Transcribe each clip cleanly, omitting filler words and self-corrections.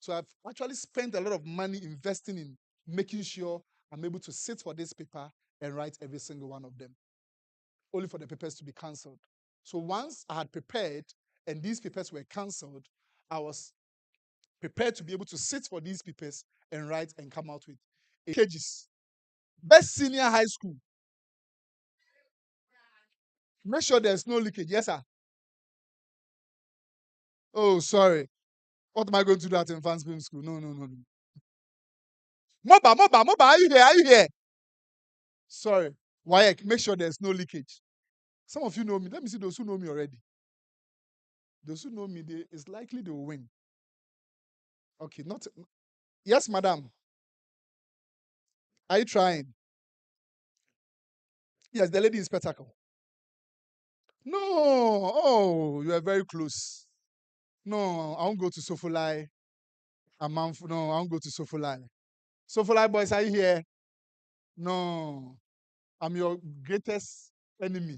So I've actually spent a lot of money investing in making sure I'm able to sit for this paper and write every single one of them, only for the papers to be cancelled. So once I had prepared and these papers were cancelled, I was prepared to be able to sit for these papers and write and come out with pages. Best senior high school. Make sure there's no leakage. Yes, sir. Oh, sorry. What am I going to do at advanced film school? No. Moba, are you here? Are you here? Sorry. Why? Make sure there's no leakage. Some of you know me. Let me see those who know me already. Those who know me, it's likely they will win. Okay, not. Yes, madam. Are you trying? Yes, the lady in spectacle. No. Oh, you are very close. No, I won't go to Sofulai. No, I won't go to Sofulai. Sofulai boys, are you here? No. I'm your greatest enemy.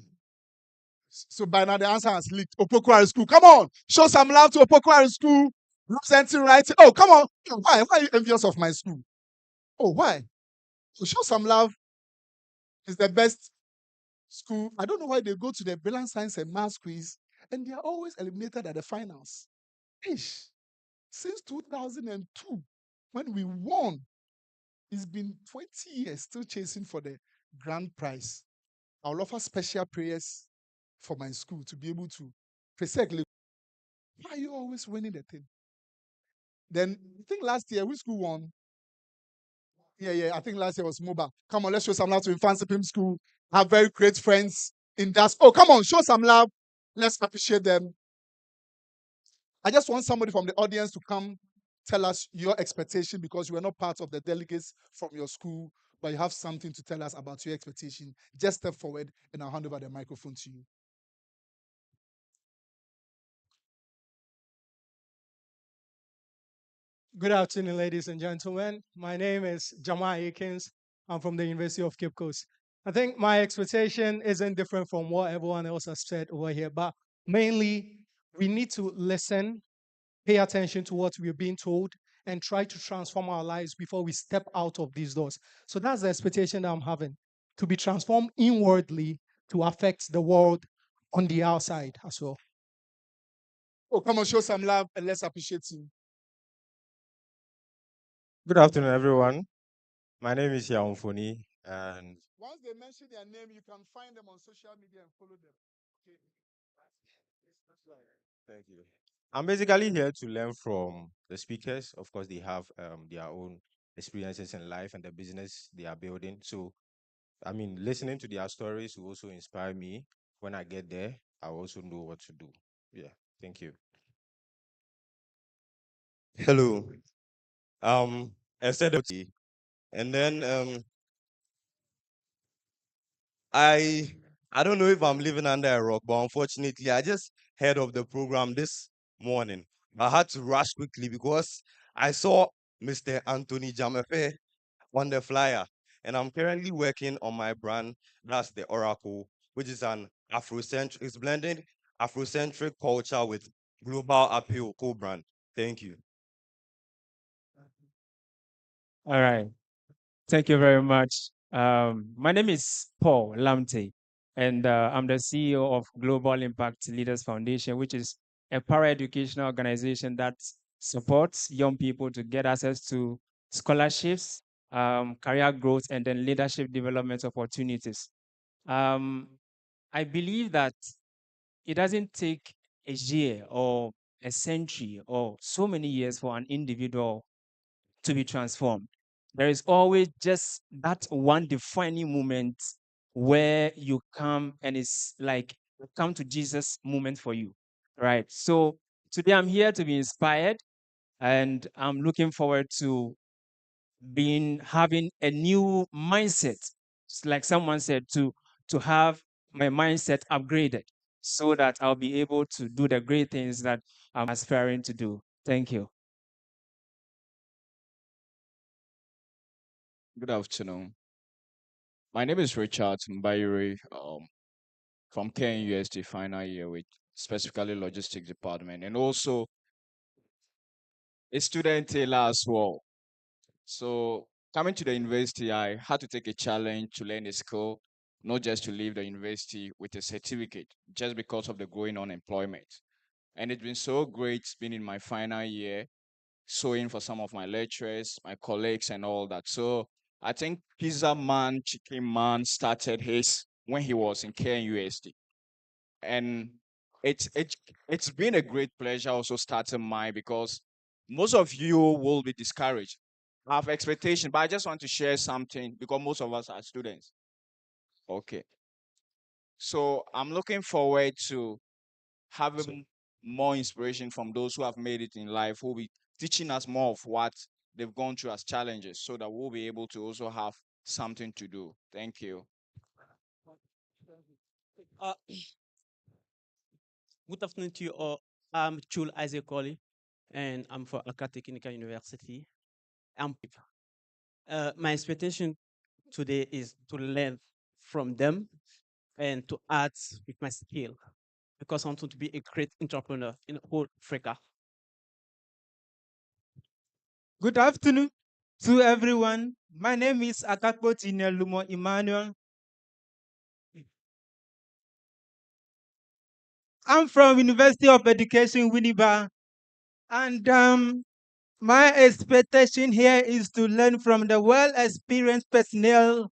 So by now the answer has leaked. Opoku School. Come on. Show some love to Opoku School. Representing writing. Oh, come on. Why? Why are you envious of my school? Oh, why? So show some love. It's the best school. I don't know why they go to the Brilliant Science and Maths quiz and they are always eliminated at the finals. Ish. Since 2002, when we won, it's been 20 years still chasing for the grand prize. I'll offer special prayers for my school to be able to precisely. Why are you always winning the thing? Then I think last year, which school won? Yeah. I think last year was MOBA. Come on, let's show some love to Infancy Pim School. Have very great friends in that. Oh, come on, show some love. Let's appreciate them. I just want somebody from the audience to come tell us your expectation because you are not part of the delegates from your school, but you have something to tell us about your expectation. Just step forward and I'll hand over the microphone to you. Good afternoon, ladies and gentlemen. My name is Jamal Akins. I'm from the University of Cape Coast. I think my expectation isn't different from what everyone else has said over here, but mainly we need to listen, pay attention to what we're being told, and try to transform our lives before we step out of these doors. So that's the expectation that I'm having, to be transformed inwardly to affect the world on the outside as well. Oh, come on, show some love and let's appreciate you. Good afternoon, everyone. My name is Yaumfoni, and Once they mention their name, you can find them on social media and follow them. Okay. thank you. I'm basically here to learn from the speakers. Of course, they have their own experiences in life and the business they are building. So, I mean, listening to their stories will also inspire me. When I get there, I also know what to do. Yeah, thank you. Hello. I said, and then I I don't know if I'm living under a rock, but unfortunately, I just heard of the program this morning. I had to rush quickly because I saw Mr. Anthony Dzramefe on the flyer, and I'm currently working on my brand. That's the Oracle, which is an Afrocentric. It's blending Afrocentric culture with global appeal co-brand. Thank you. All right. Thank you very much. My name is Paul Lamte, and I'm the CEO of Global Impact Leaders Foundation, which is a para-educational organization that supports young people to get access to scholarships, career growth, and then leadership development opportunities. Um, I believe that it doesn't take a year or a century or so many years for an individual to be transformed. There is always just that one defining moment where you come and it's like come to Jesus moment for you, right? So today I'm here to be inspired and I'm looking forward to being having a new mindset. It's like someone said, to have my mindset upgraded so that I'll be able to do the great things that I'm aspiring to do. Thank you. Good afternoon. My name is Richard Mbayuri from KNUST final year with specifically logistics department. And also a student tailor as well. So coming to the university, I had to take a challenge to learn a skill, not just to leave the university with a certificate, just because of the growing unemployment. And it's been so great being in my final year, sewing for some of my lecturers, my colleagues, and all that. So I think Pizzaman, Chicken Man started his when he was in KNUST. And it's it's it's been a great pleasure also starting mine because most of you will be discouraged. I have expectation, but I just want to share something because most of us are students. Okay. So I'm looking forward to having more inspiration from those who have made it in life, who will be teaching us more of what they've gone through as challenges so that we'll be able to also have something to do. Thank you. Uh, Good afternoon to you all. I'm Chul Isaac Colley, and I'm from Accra Technical University. I'm, my expectation today is to learn from them and to add with my skill because I want to be a great entrepreneur in whole Africa. Good afternoon to everyone. My name is Akakpo Tinelumo Emmanuel. I'm from University of Education, Winneba, and my expectation here is to learn from the well-experienced personnel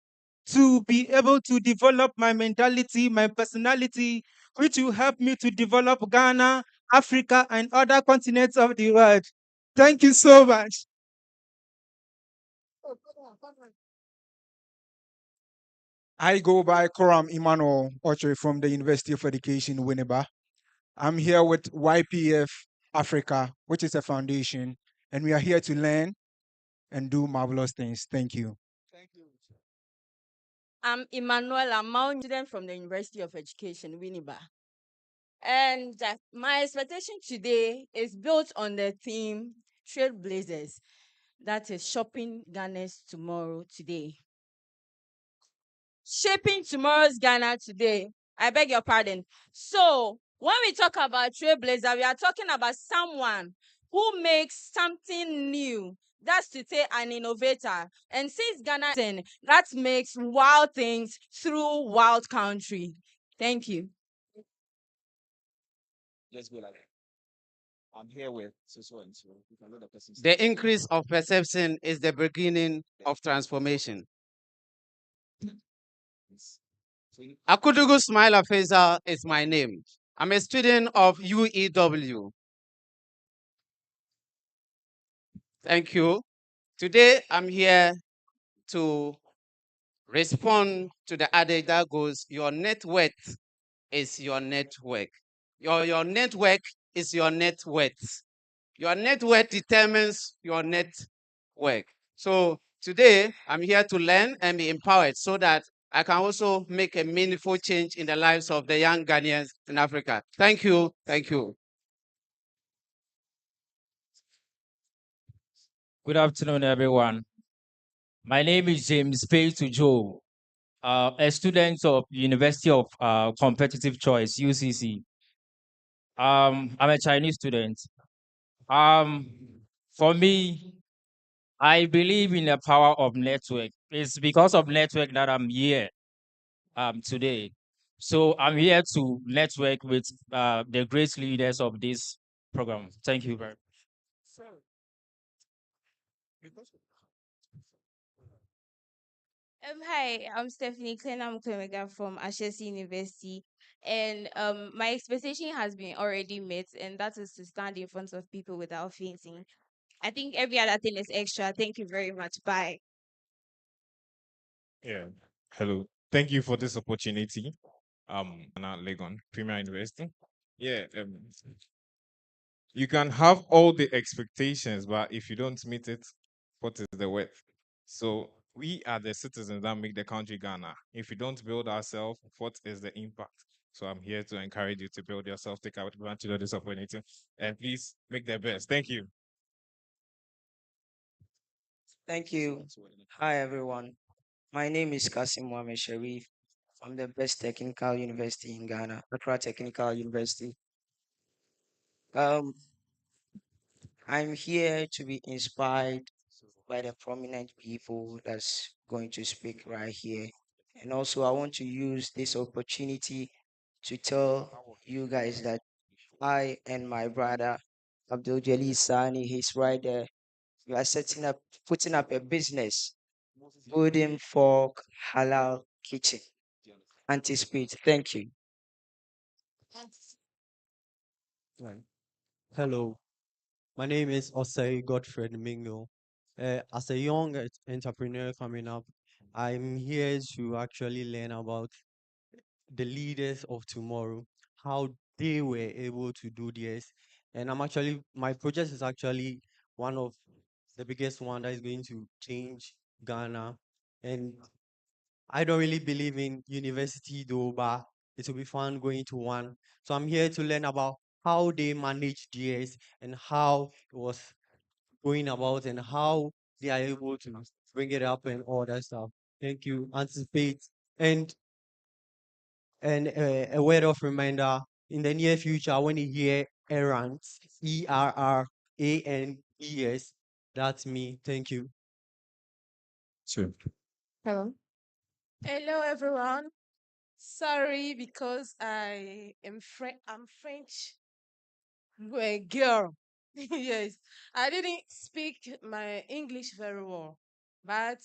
to be able to develop my mentality, my personality, which will help me to develop Ghana, Africa, and other continents of the world. Thank you so much. I go by Koram Emmanuel Oche from the University of Education, Winneba. I'm here with YPF Africa, which is a foundation, and we are here to learn and do marvelous things. Thank you. Thank you. I'm Emmanuel. I'm a student from the University of Education, Winneba. And my expectation today is built on the theme Trailblazers. That is shopping Ghana's tomorrow today. Shaping tomorrow's Ghana today. I beg your pardon. So when we talk about Trailblazer, we are talking about someone who makes something new. That's to say, an innovator. And since Ghana that makes wild things through wild country. Thank you. Let's go like that. I'm here with so and so. You can let the person start. The increase of perception is the beginning of transformation. Akudugu Smile Faisal is my name. I'm a student of UEW. Thank you. Today, I'm here to respond to the adage that goes, your net worth is your network. Your network is your net worth. Your net worth determines your net work. So today, I'm here to learn and be empowered so that I can also make a meaningful change in the lives of the young Ghanaians in Africa. Thank you. Thank you. Good afternoon, everyone. My name is James Joe, a student of University of Competitive Choice, UCC. I'm a Chinese student. For me, I believe in the power of network. It's because of network that I'm here today. So I'm here to network with the great leaders of this program. Thank you very much. Hi, I'm Stephanie Kwame from Ashesi University, and my expectation has been already met, and that is to stand in front of people without fainting. I think every other thing is extra. Thank you very much. Bye. Yeah. Hello. Thank you for this opportunity. Anna Legon, Premier University. Yeah. You can have all the expectations, but if you don't meet it, what is the worth? So we are the citizens that make the country Ghana. If you don't build ourselves, what is the impact? So I'm here to encourage you to build yourself, take advantage of this opportunity, and please make the best. Thank you. Thank you. Hi, everyone. My name is Kasim Mohamed Sharif from the best technical university in Ghana, Accra Technical University. Um, I'm here to be inspired by the prominent people that's going to speak right here. And also, I want to use this opportunity to tell you guys that I and my brother, Abdul Jalil Sani, he's right there. We are putting up a business, Golden Fork Halal Kitchen. Anticipate. Thank you. Hello, my name is Osei Godfred Mingo. As a young entrepreneur coming up, I'm here to actually learn about the leaders of tomorrow, how they were able to do this. And my project is actually one of the biggest one that is going to change Ghana. And I don't really believe in university though, but it will be fun going to one. So I'm here to learn about how they manage DS and how it was going about and how they are able to bring it up and all that stuff. Thank you. Anticipate and a word of reminder in the near future when you hear errands, ERRANDS, that's me. Thank you. Sure. Hello. Hello, everyone. Sorry because I'm French. A girl. Yes, I didn't speak my English very well, but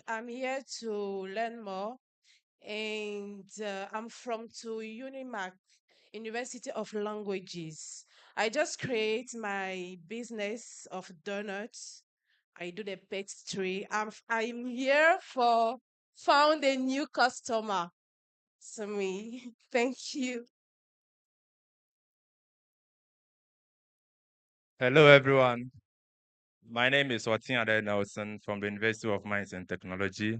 I'm here to learn more. And I'm from to Unimac, University of Languages. I just create my business of donuts. I do the pastry. I'm here for found a new customer to me. Thank you. Hello, everyone. My name is Watin Ade Nelson from the University of Mines and Technology.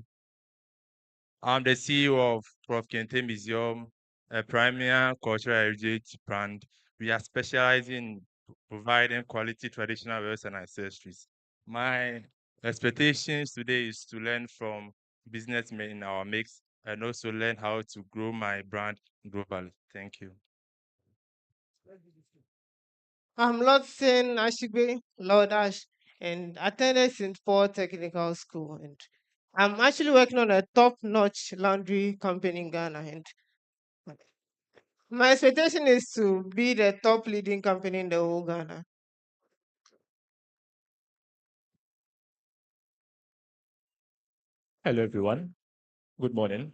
I'm the CEO of Prof. Kente Museum, a premier cultural heritage brand. We are specializing in providing quality traditional wares and accessories. My expectations today is to learn from businessmen in our mix and also learn how to grow my brand globally. Thank you. I'm Lodson Ashigbe Laudash and attended St. Paul Technical School. And I'm actually working on a top-notch laundry company in Ghana. And my expectation is to be the top leading company in the whole Ghana. Hello, everyone. Good morning.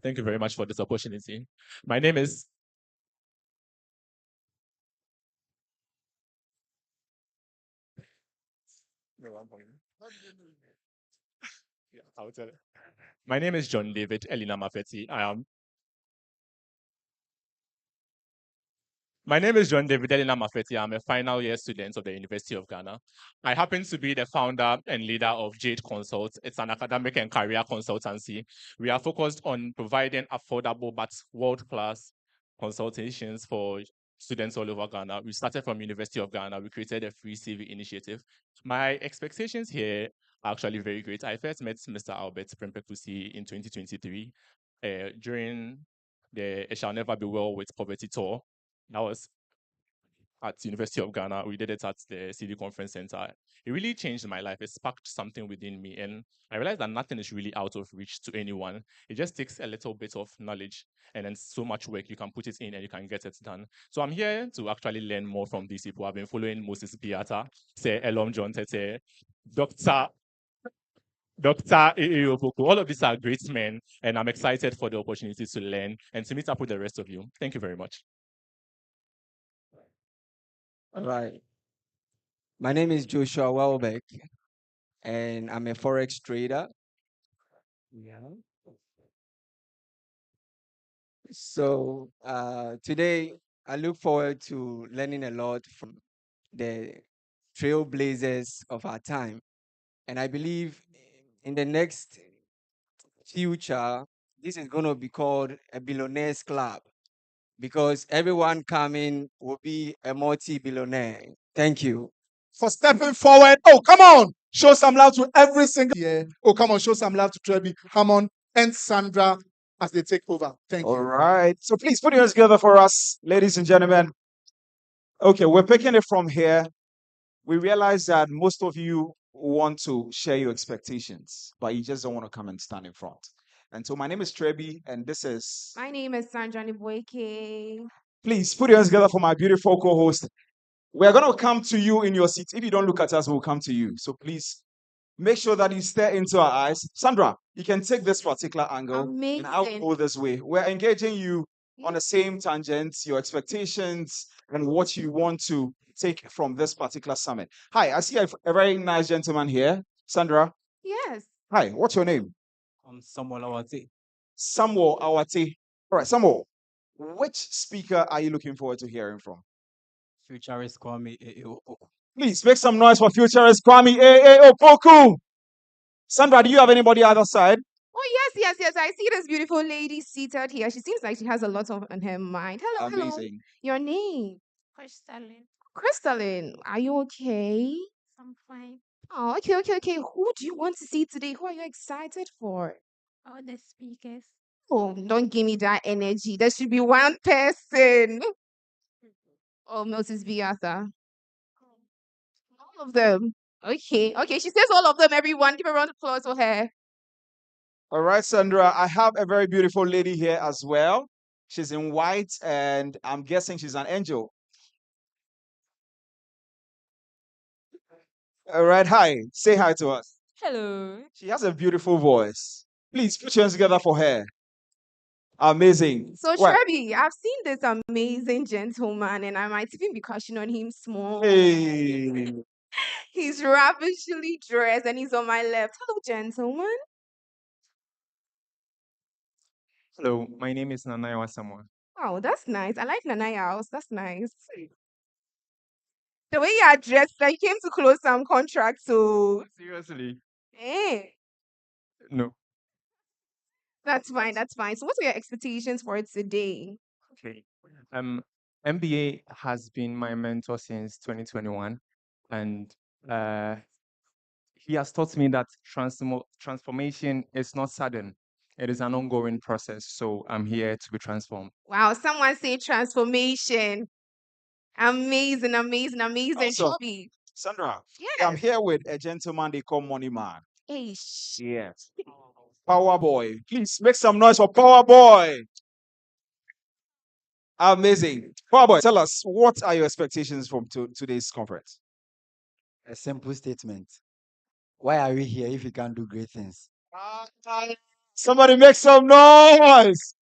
Thank you very much for this opportunity. My name is I'll tell it. My name is John David Elina Mafeti. My name is John David Elina Mafeti. I'm a final year student of the University of Ghana. I happen to be the founder and leader of Jade Consult. It's an academic and career consultancy. We are focused on providing affordable but world-class consultations for students all over Ghana. We started from University of Ghana. We created a free CV initiative. My expectations here are actually very great. I first met Mr. Albert Prempekusi in 2023 during the It Shall Never Be Well with Poverty tour. That was at University of Ghana. We did it at the CD Conference Center. It really changed my life. It sparked something within me. And I realized that nothing is really out of reach to anyone. It just takes a little bit of knowledge and then so much work. You can put it in and you can get it done. So I'm here to actually learn more from these people. I've been following Moses Biata, say Elorm John Tetteh, Dr. Opoku. All of these are great men, and I'm excited for the opportunity to learn and to meet up with the rest of you. Thank you very much. All right. My name is Joshua Welbeck, and I'm a forex trader. Yeah. So today, I look forward to learning a lot from the trailblazers of our time. And I believe in the next future, this is going to be called a billionaires club because everyone coming will be a multi-billionaire. Thank you. For stepping forward. Oh, come on. Show some love to every single year. Oh, come on. Show some love to Trebi, Hammond, and Sandra as they take over. Thank you. All right. So please put your hands together for us, ladies and gentlemen. Okay, we're picking it from here. we realize that most of you want to share your expectations, but you just don't want to come and stand in front. And so my name is Trebi, and this is. My name is Sandra Boakye. Please put your hands together for my beautiful co-host. We're going to come to you in your seat. If you don't look at us, we'll come to you. So please make sure that you stare into our eyes. Sandra, you can take this particular angle. Amazing. And I'll go this way. We're engaging you on the same tangents, your expectations, and what you want to take from this particular summit. Hi, I see a very nice gentleman here. Sandra. Yes. Hi, what's your name? I'm Samuel Awate. Samuel Awate. All right, Samuel, which speaker are you looking forward to hearing from? Futurist Kwame Opoku. Please make some noise for Futurist Kwame Opoku. Sandra, do you have anybody other side? Oh, yes. I see this beautiful lady seated here. She seems like she has a lot on her mind. Hello. Amazing. Your name? Crystalline. Crystalline, are you okay? I'm fine. Oh, okay. Who do you want to see today? Who are you excited for? All the speakers. Oh, don't give me that energy. There should be one person. Oh, Moses B. Arthur. All of them. Okay. She says all of them, everyone. Give a round of applause for her. All right, Sandra, I have a very beautiful lady here as well. She's in white, and I'm guessing she's an angel. All right, hi. Say hi to us. Hello. She has a beautiful voice. Please put your hands together for her. Amazing. So, What? Trebi, I've seen this amazing gentleman, and I might even be crushing on him small. Hey. He's ravishingly dressed, and he's on my left. Hello, gentleman. Hello, my name is Nanaya Samoa. Oh, that's nice. I like Nanaya house. That's nice. The way you are dressed, like you came to close some contracts, so Seriously? no. That's fine. So, what are your expectations for today? Okay. MBA has been my mentor since 2021, and he has taught me that transformation is not sudden. It is an ongoing process. So I'm here to be transformed. Wow, someone say transformation. Amazing. Awesome. Trebi. Sandra, Yes. I'm here with a gentleman they call Money Man. Ish. Yes. Power Boy. Please make some noise for Power Boy. Amazing. Power Boy, tell us, what are your expectations from today's conference? A simple statement. Why are we here if we can't do great things? Somebody make some noise.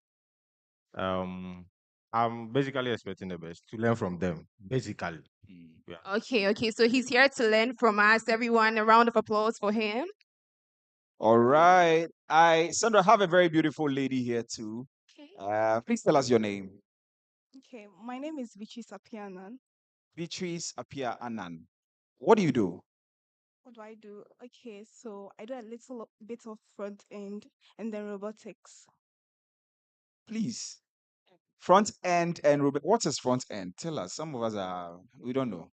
I'm basically expecting the best to learn from them. Basically. Yeah. Okay. So he's here to learn from us. Everyone, a round of applause for him. All right. Sandra, have a very beautiful lady here too. Okay. Please tell us your name. Okay, my name is Beatrice Apianan. Beatrice Apia Anan. What do you do? What do I do? Okay, so I do a little bit of front end and then robotics. Please. Front end and what is front end? Tell us. Some of us we don't know.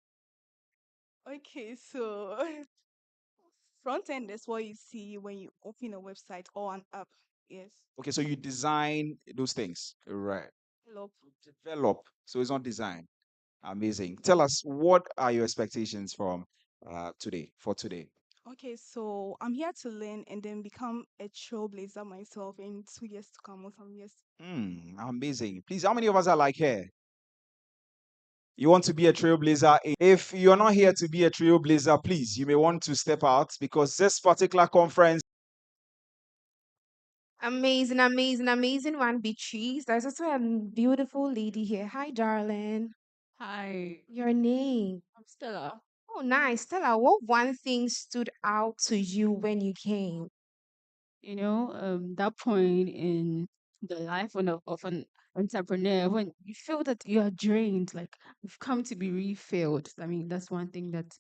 Okay, so front end is what you see when you open a website or an app. Yes. Okay, so you design those things. Right. Develop. So it's not design. Amazing. Tell us, what are your expectations from for today? Okay, so I'm here to learn and then become a trailblazer myself in 2 years to come or some years. Amazing. Please, how many of us are like here? You want to be a trailblazer? If you're not here to be a trailblazer, please, you may want to step out because this particular conference. Amazing one, Beatrice. There's also a beautiful lady here. Hi, darling. Hi, Your name? I'm Stella. Oh, nice. Stella, what one thing stood out to you when you came? That point in the life of an entrepreneur when you feel that you are drained, like you've come to be refilled. I mean, that's one thing that,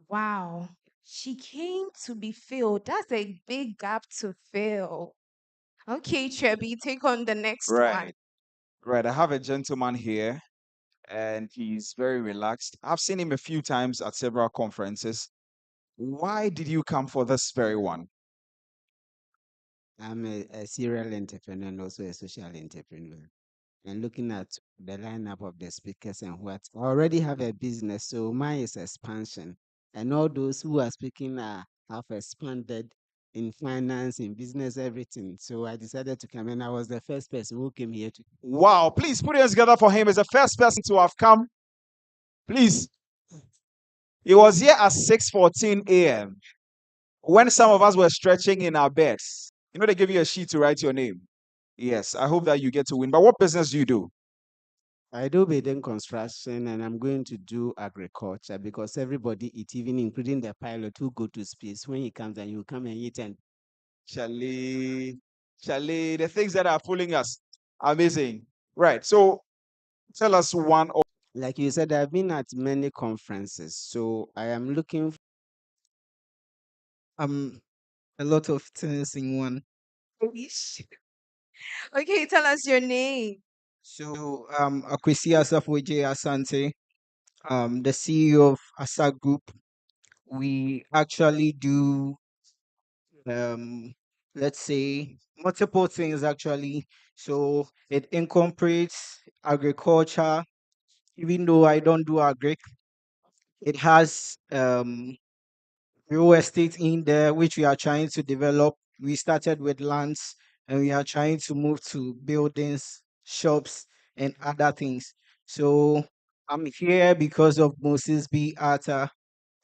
Wow. She came to be filled. That's a big gap to fill. Okay, Trebi, take on the next one. Right. I have a gentleman here and he's very relaxed. I've seen him a few times at several conferences. Why did you come for this very one? I'm a serial entrepreneur and also a social entrepreneur. And looking at the lineup of the speakers and what, I already have a business, so mine is expansion. And all those who are speaking have expanded in finance, in business, everything. So I decided to come, and I was the first person who came here to. Wow, please put your hands together for him as the first person to have come. Please. He was here at 6:14 a.m. when some of us were stretching in our beds. You know, they give you a sheet to write your name. Yes, I hope that you get to win. But what business do you do? I do building construction, and I'm going to do agriculture because everybody eat, even including the pilot who go to space. When he comes, and you come and eat and Charlie, the things that are fooling us. Amazing. Right. So tell us one. Like you said, I've been at many conferences, so I am looking. A lot of things in one. Okay, tell us your name. So Akwesi Asafoje Asante, the CEO of ASA Group. We actually do let's say multiple things actually. So it incorporates agriculture, even though I don't do agric. It has real estate in there, which we are trying to develop. We started with lands and we are trying to move to buildings, shops, and other things. So I'm here because of Moses B. Arthur,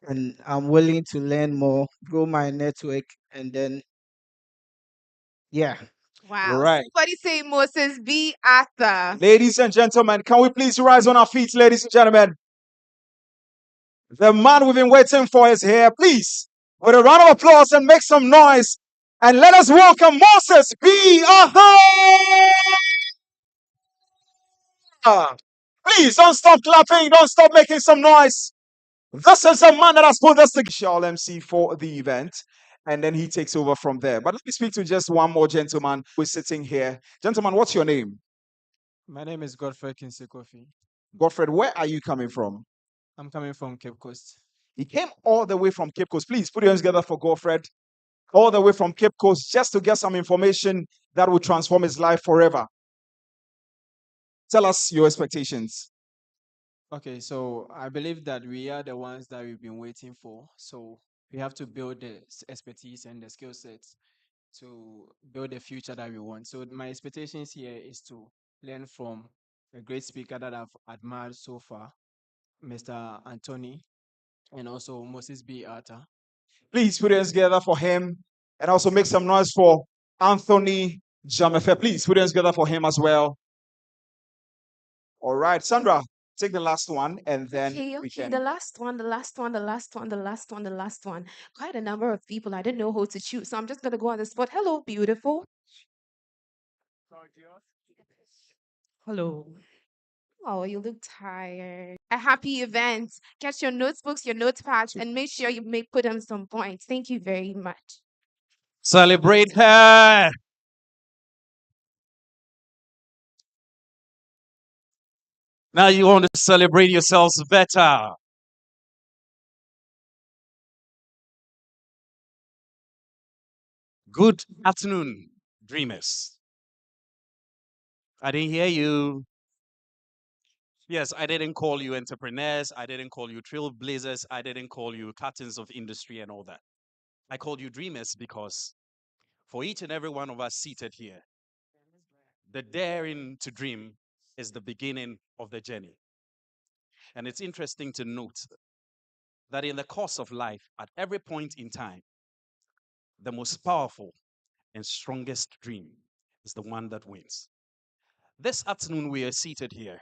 and I'm willing to learn more, grow my network, and then, yeah. Wow. Right. Somebody say Moses B. Arthur. Ladies and gentlemen, can we please rise on our feet, ladies and gentlemen? The man we've been waiting for is here. Please, with a round of applause and make some noise. And let us welcome Moses B. Arthur. Please don't stop clapping. Don't stop making some noise. This is a man that has put us together. Shall MC for the event. And then he takes over from there. But let me speak to just one more gentleman who is sitting here. Gentleman, what's your name? My name is Godfrey Kinsekofi. Godfred, where are you coming from? I'm coming from Cape Coast. He came all the way from Cape Coast. Please put your hands together for Godfred. All the way from Cape Coast just to get some information that will transform his life forever. Tell us your expectations. Okay, so I believe that we are the ones that we've been waiting for. So we have to build the expertise and the skill sets to build the future that we want. So my expectations here is to learn from a great speaker that I've admired so far, Mr. Anthony, and also Moses B. Arthur. Please put your hands together for him and also make some noise for Anthony Dzramefe. Please put your hands together for him as well. All right, Sandra, take the last one and then we Okay, can. the last one. Quite a number of people. I didn't know who to choose, so I'm just gonna go on the spot. Hello, beautiful. Hello. Oh, you look tired. A happy event. Get your notebooks, your notepads, and make sure you put them some points. Thank you very much. Celebrate her. Now you want to celebrate yourselves better. Good afternoon, dreamers. I didn't hear you. Yes, I didn't call you entrepreneurs. I didn't call you trailblazers. I didn't call you captains of industry and all that. I called you dreamers because for each and every one of us seated here, the daring to dream is the beginning of the journey. And it's interesting to note that in the course of life, at every point in time, the most powerful and strongest dream is the one that wins. This afternoon, we are seated here,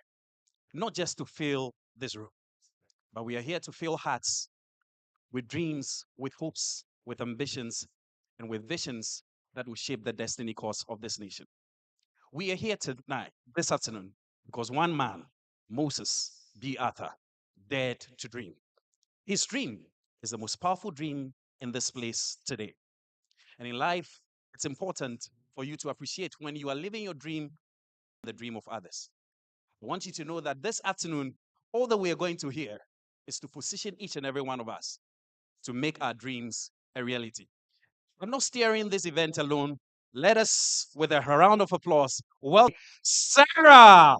not just to fill this room, but we are here to fill hearts with dreams, with hopes, with ambitions, and with visions that will shape the destiny course of this nation. We are here tonight, this afternoon, because one man, Moses B. Arthur, dared to dream. His dream is the most powerful dream in this place today. And in life, it's important for you to appreciate when you are living your dream, the dream of others. I want you to know that this afternoon, all that we are going to hear is to position each and every one of us to make our dreams a reality. I'm not steering this event alone. Let us, with a round of applause, welcome Sarah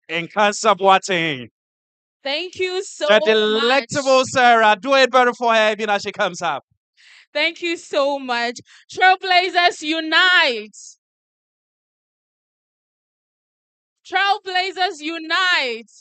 in Kansabwate. Thank you so The much. delectable Sarah. Do it better for her even as she comes up. Thank you so much. Trailblazers unite. Trailblazers unite.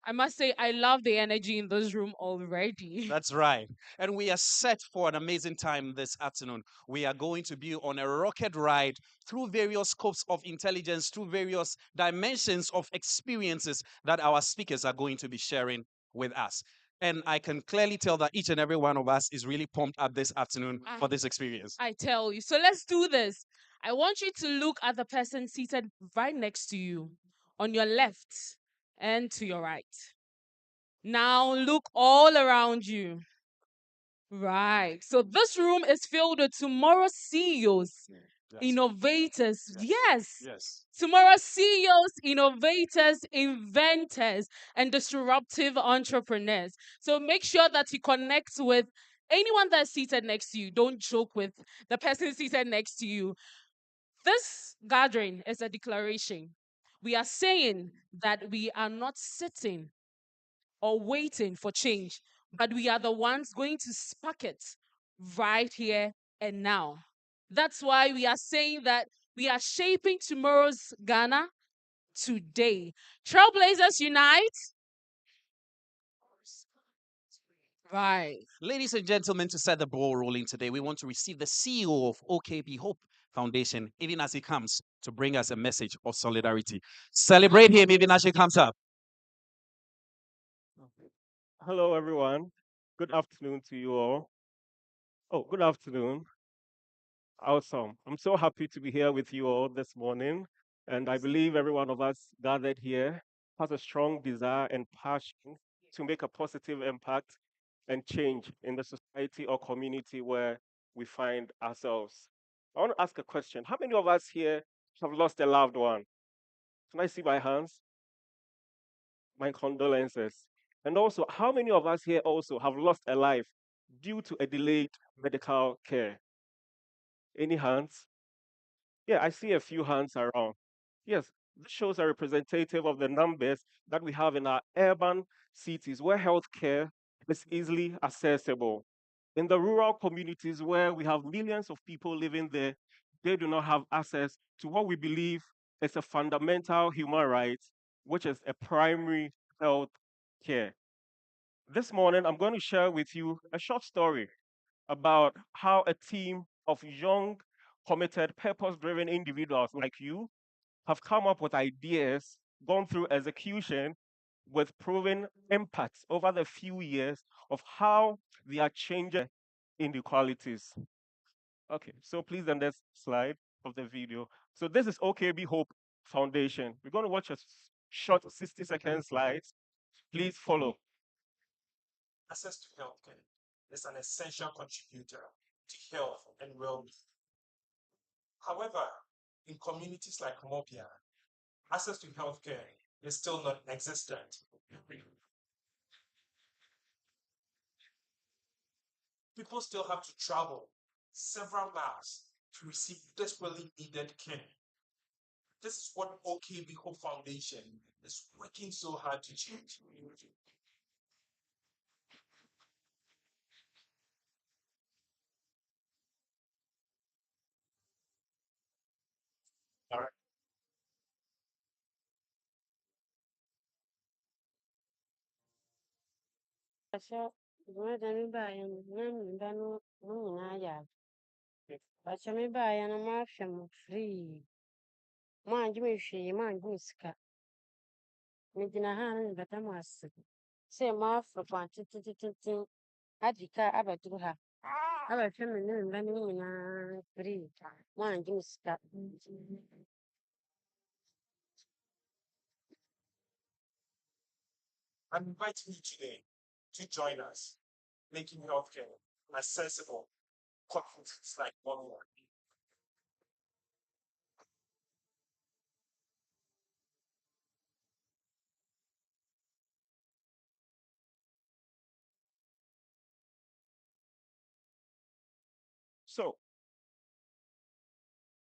I must say, I love the energy in this room already. That's right. And we are set for an amazing time this afternoon. We are going to be on a rocket ride through various scopes of intelligence, through various dimensions of experiences that our speakers are going to be sharing with us. And I can clearly tell that each and every one of us is really pumped up this afternoon for this experience. I tell you. So let's do this. I want you to look at the person seated right next to you, on your left and to your right. Now look all around you. Right. So this room is filled with tomorrow's CEOs, innovators. Yes. Tomorrow's CEOs, innovators, inventors, and disruptive entrepreneurs. So make sure that you connect with anyone that's seated next to you. Don't joke with the person seated next to you. This gathering is a declaration. We are saying that we are not sitting or waiting for change, but we are the ones going to spark it right here and now. That's why we are saying that we are shaping tomorrow's Ghana today. Trailblazers unite. Right. Ladies and gentlemen, to set the ball rolling today, we want to receive the CEO of OKB Hope Foundation, even as he comes to bring us a message of solidarity. Celebrate him even as he comes up. Hello, everyone. Good afternoon to you all. Oh, good afternoon. Awesome. I'm so happy to be here with you all this morning. And I believe every one of us gathered here has a strong desire and passion to make a positive impact and change in the society or community where we find ourselves. I want to ask a question. How many of us here have lost a loved one? Can I see my hands? My condolences. And also, how many of us here also have lost a life due to a delayed medical care? Any hands? Yeah, I see a few hands around. Yes, this shows a representative of the numbers that we have in our urban cities where healthcare is easily accessible. In the rural communities where we have millions of people living there, they do not have access to what we believe is a fundamental human right, which is a primary health care. This morning, I'm going to share with you a short story about how a team of young, committed, purpose-driven individuals like you have come up with ideas, gone through execution with proven impacts over the few years of how they are changing inequalities. Okay, so please, the next slide of the video. So this is OKB Hope Foundation. We're going to watch a short 60-second slides. Please follow. Access to healthcare is an essential contributor to health and well-being. However, in communities like Mopia, access to healthcare is still not existent. People still have to travel several miles to receive desperately needed care. This is what OKB Hope Foundation is working so hard to change. All right. Bacha me ba ya na ma hwɛ mo free. Mo angye me hwee, mo angye me sika. Me gyina ha na mebɛda mo ase. Sɛ mo aforo kwan tentententen agye kaa abɛduru ha. Abɛhwɛ me ne me mba no nyinaa free. Mo angye me sika. I'm inviting you today to join us, making healthcare accessible communities like Mopia. So,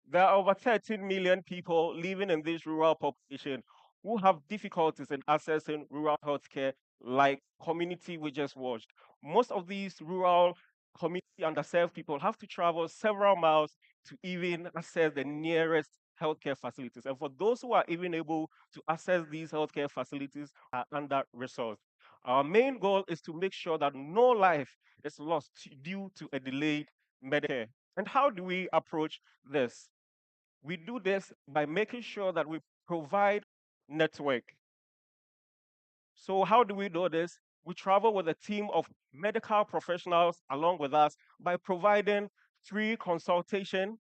there are over 13 million people living in this rural population who have difficulties in accessing rural healthcare, like community we just watched. Most of these rural community underserved people have to travel several miles to even access the nearest healthcare facilities. And for those who are even able to access these healthcare facilities are under resourced. Our main goal is to make sure that no life is lost due to a delayed medical care. And how do we approach this? We do this by making sure that we provide network. So how do we do this? We travel with a team of medical professionals along with us by providing free consultation,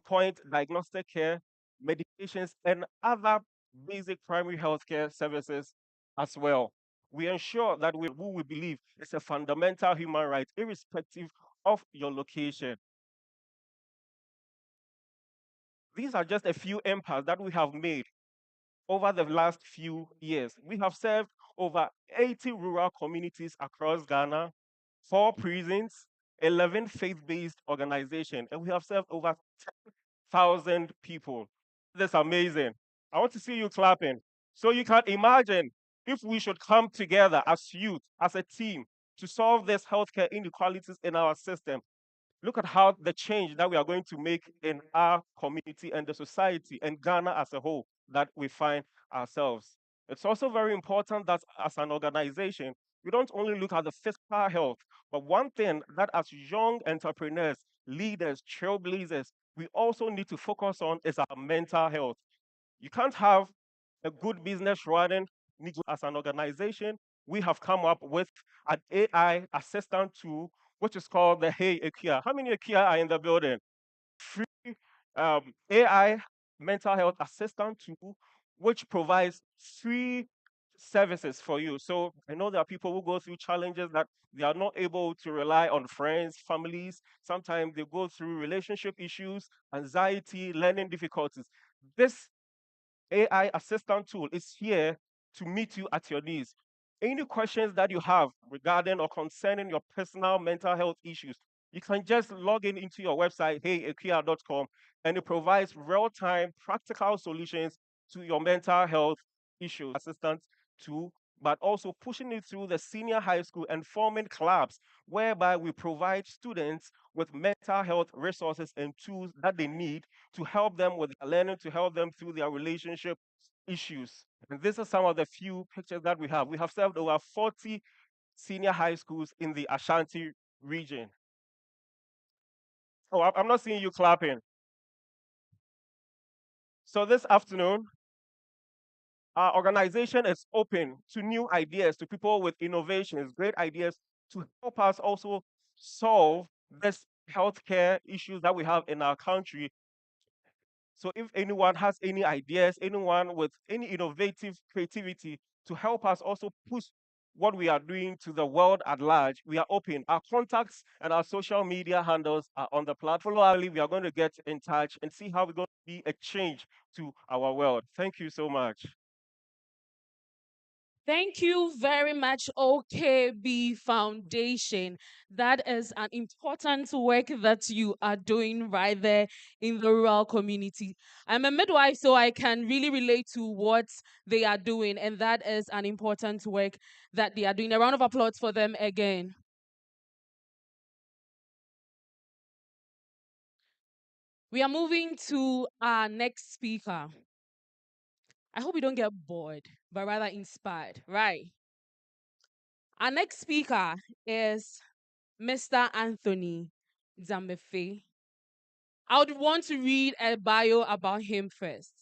point diagnostic care, medications, and other basic primary healthcare services as well. We ensure that who we believe is a fundamental human right, irrespective of your location. These are just a few impacts that we have made over the last few years. We have served over 80 rural communities across Ghana, 4 prisons, 11 faith-based organizations, and we have served over 10,000 people. That's amazing. I want to see you clapping. So you can imagine if we should come together as youth, as a team, to solve these healthcare inequalities in our system. Look at how the change that we are going to make in our community and the society and Ghana as a whole that we find ourselves. It's also very important that as an organization, we don't only look at the physical health, but one thing that as young entrepreneurs, leaders, trailblazers, we also need to focus on is our mental health. You can't have a good business running as an organization. We have come up with an AI assistant tool, which is called the Hey Akia. How many Akia are in the building? Free AI mental health assistant tool, which provides free services for you. So I know there are people who go through challenges that they are not able to rely on friends, families. Sometimes they go through relationship issues, anxiety, learning difficulties. This AI assistant tool is here to meet you at your needs. Any questions that you have regarding or concerning your personal mental health issues, you can just log in into your website, heyakia.com, and it provides real-time practical solutions to your mental health issues. Assistant tool, but also pushing it through the senior high school and forming clubs whereby we provide students with mental health resources and tools that they need to help them with their learning, to help them through their relationship issues. And these are some of the few pictures that we have. We have served over 40 senior high schools in the Ashanti region. Oh, I'm not seeing you clapping. So this afternoon, our organization is open to new ideas, to people with innovations, great ideas to help us also solve this healthcare issues that we have in our country. So if anyone has any ideas, anyone with any innovative creativity to help us also push what we are doing to the world at large, we are open. Our contacts and our social media handles are on the platform. We are going to get in touch and see how we're going to be a change to our world. Thank you so much. Thank you very much, OKB Foundation. That is an important work that you are doing right there in the rural community. I'm a midwife, so I can really relate to what they are doing, and that is an important work that they are doing. A round of applause for them again. We are moving to our next speaker. I hope you don't get bored, but rather inspired, right? Our next speaker is Mr. Anthony Dzramefe. I would want to read a bio about him first.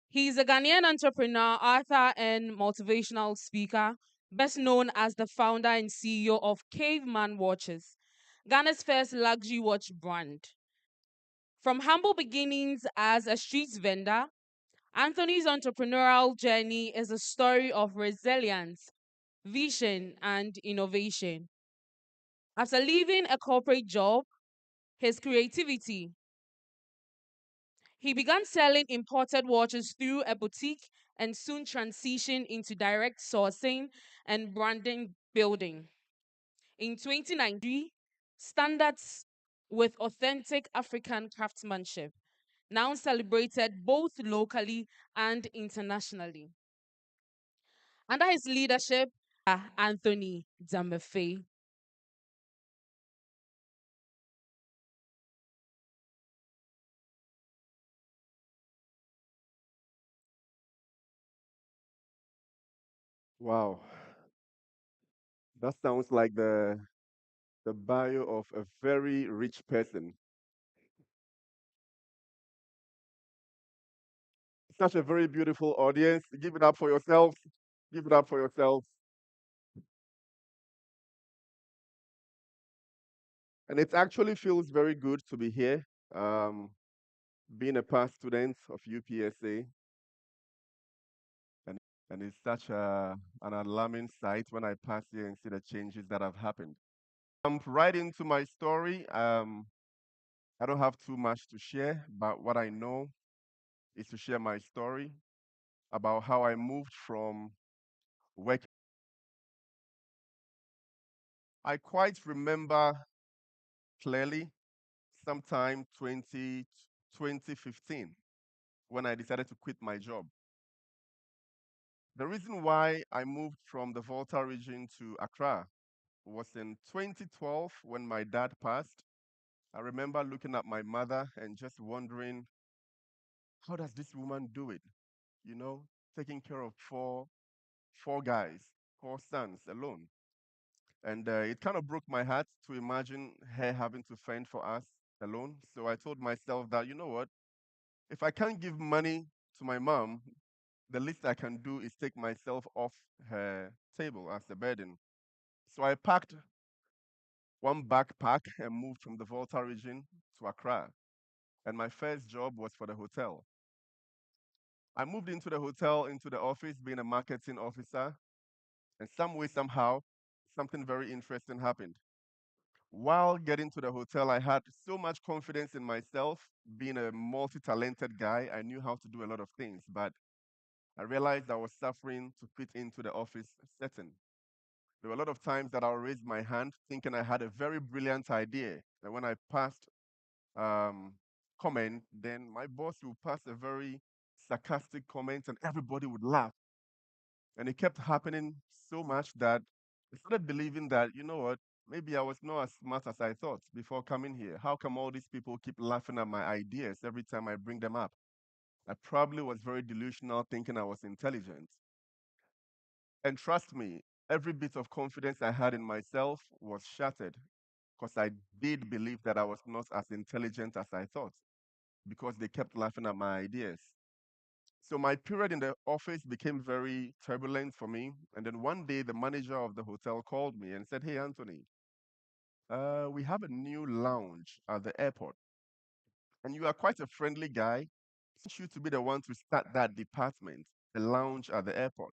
He's a Ghanaian entrepreneur, author, and motivational speaker, best known as the founder and CEO of Caveman Watches, Ghana's first luxury watch brand. From humble beginnings as a street vendor, Anthony's entrepreneurial journey is a story of resilience, vision, and innovation. After leaving a corporate job, his creativity, he began selling imported watches through a boutique and soon transitioned into direct sourcing and branding building. In 2019, standards with authentic African craftsmanship. now celebrated both locally and internationally. Under his leadership, Anthony Dzramefe. Wow, that sounds like the bio of a very rich person. Such a very beautiful audience. Give it up for yourselves. Give it up for yourselves. And it actually feels very good to be here, being a past student of UPSA. And it's such an alarming sight when I pass here and see the changes that have happened. Jump right into my story. I don't have too much to share, but what I know is to share my story about how I moved from work. I quite remember clearly sometime 2015 when I decided to quit my job. The reason why I moved from the Volta region to Accra was in 2012 when my dad passed. I remember looking at my mother and just wondering, how does this woman do it? You know, taking care of four guys, four sons alone. And it kind of broke my heart to imagine her having to fend for us alone. So I told myself that, you know what, if I can't give money to my mom, the least I can do is take myself off her table as a burden. So I packed one backpack and moved from the Volta region to Accra. And my first job was for the hotel. I moved into the hotel, into the office, being a marketing officer. And some way, somehow, something very interesting happened. While getting to the hotel, I had so much confidence in myself. Being a multi talented guy, I knew how to do a lot of things. But I realized I was suffering to fit into the office setting. There were a lot of times that I'll raise my hand thinking I had a very brilliant idea. And when I passed um, comment, then my boss would pass a very sarcastic comment and everybody would laugh. And it kept happening so much that I started believing that, you know what, maybe I was not as smart as I thought before coming here. How come all these people keep laughing at my ideas every time I bring them up? I probably was very delusional thinking I was intelligent. And trust me, every bit of confidence I had in myself was shattered because I did believe that I was not as intelligent as I thought because they kept laughing at my ideas. So my period in the office became very turbulent for me. And then one day, the manager of the hotel called me and said, "Hey, Anthony, we have a new lounge at the airport. And you are quite a friendly guy. I want you to be the one to start that department, the lounge at the airport."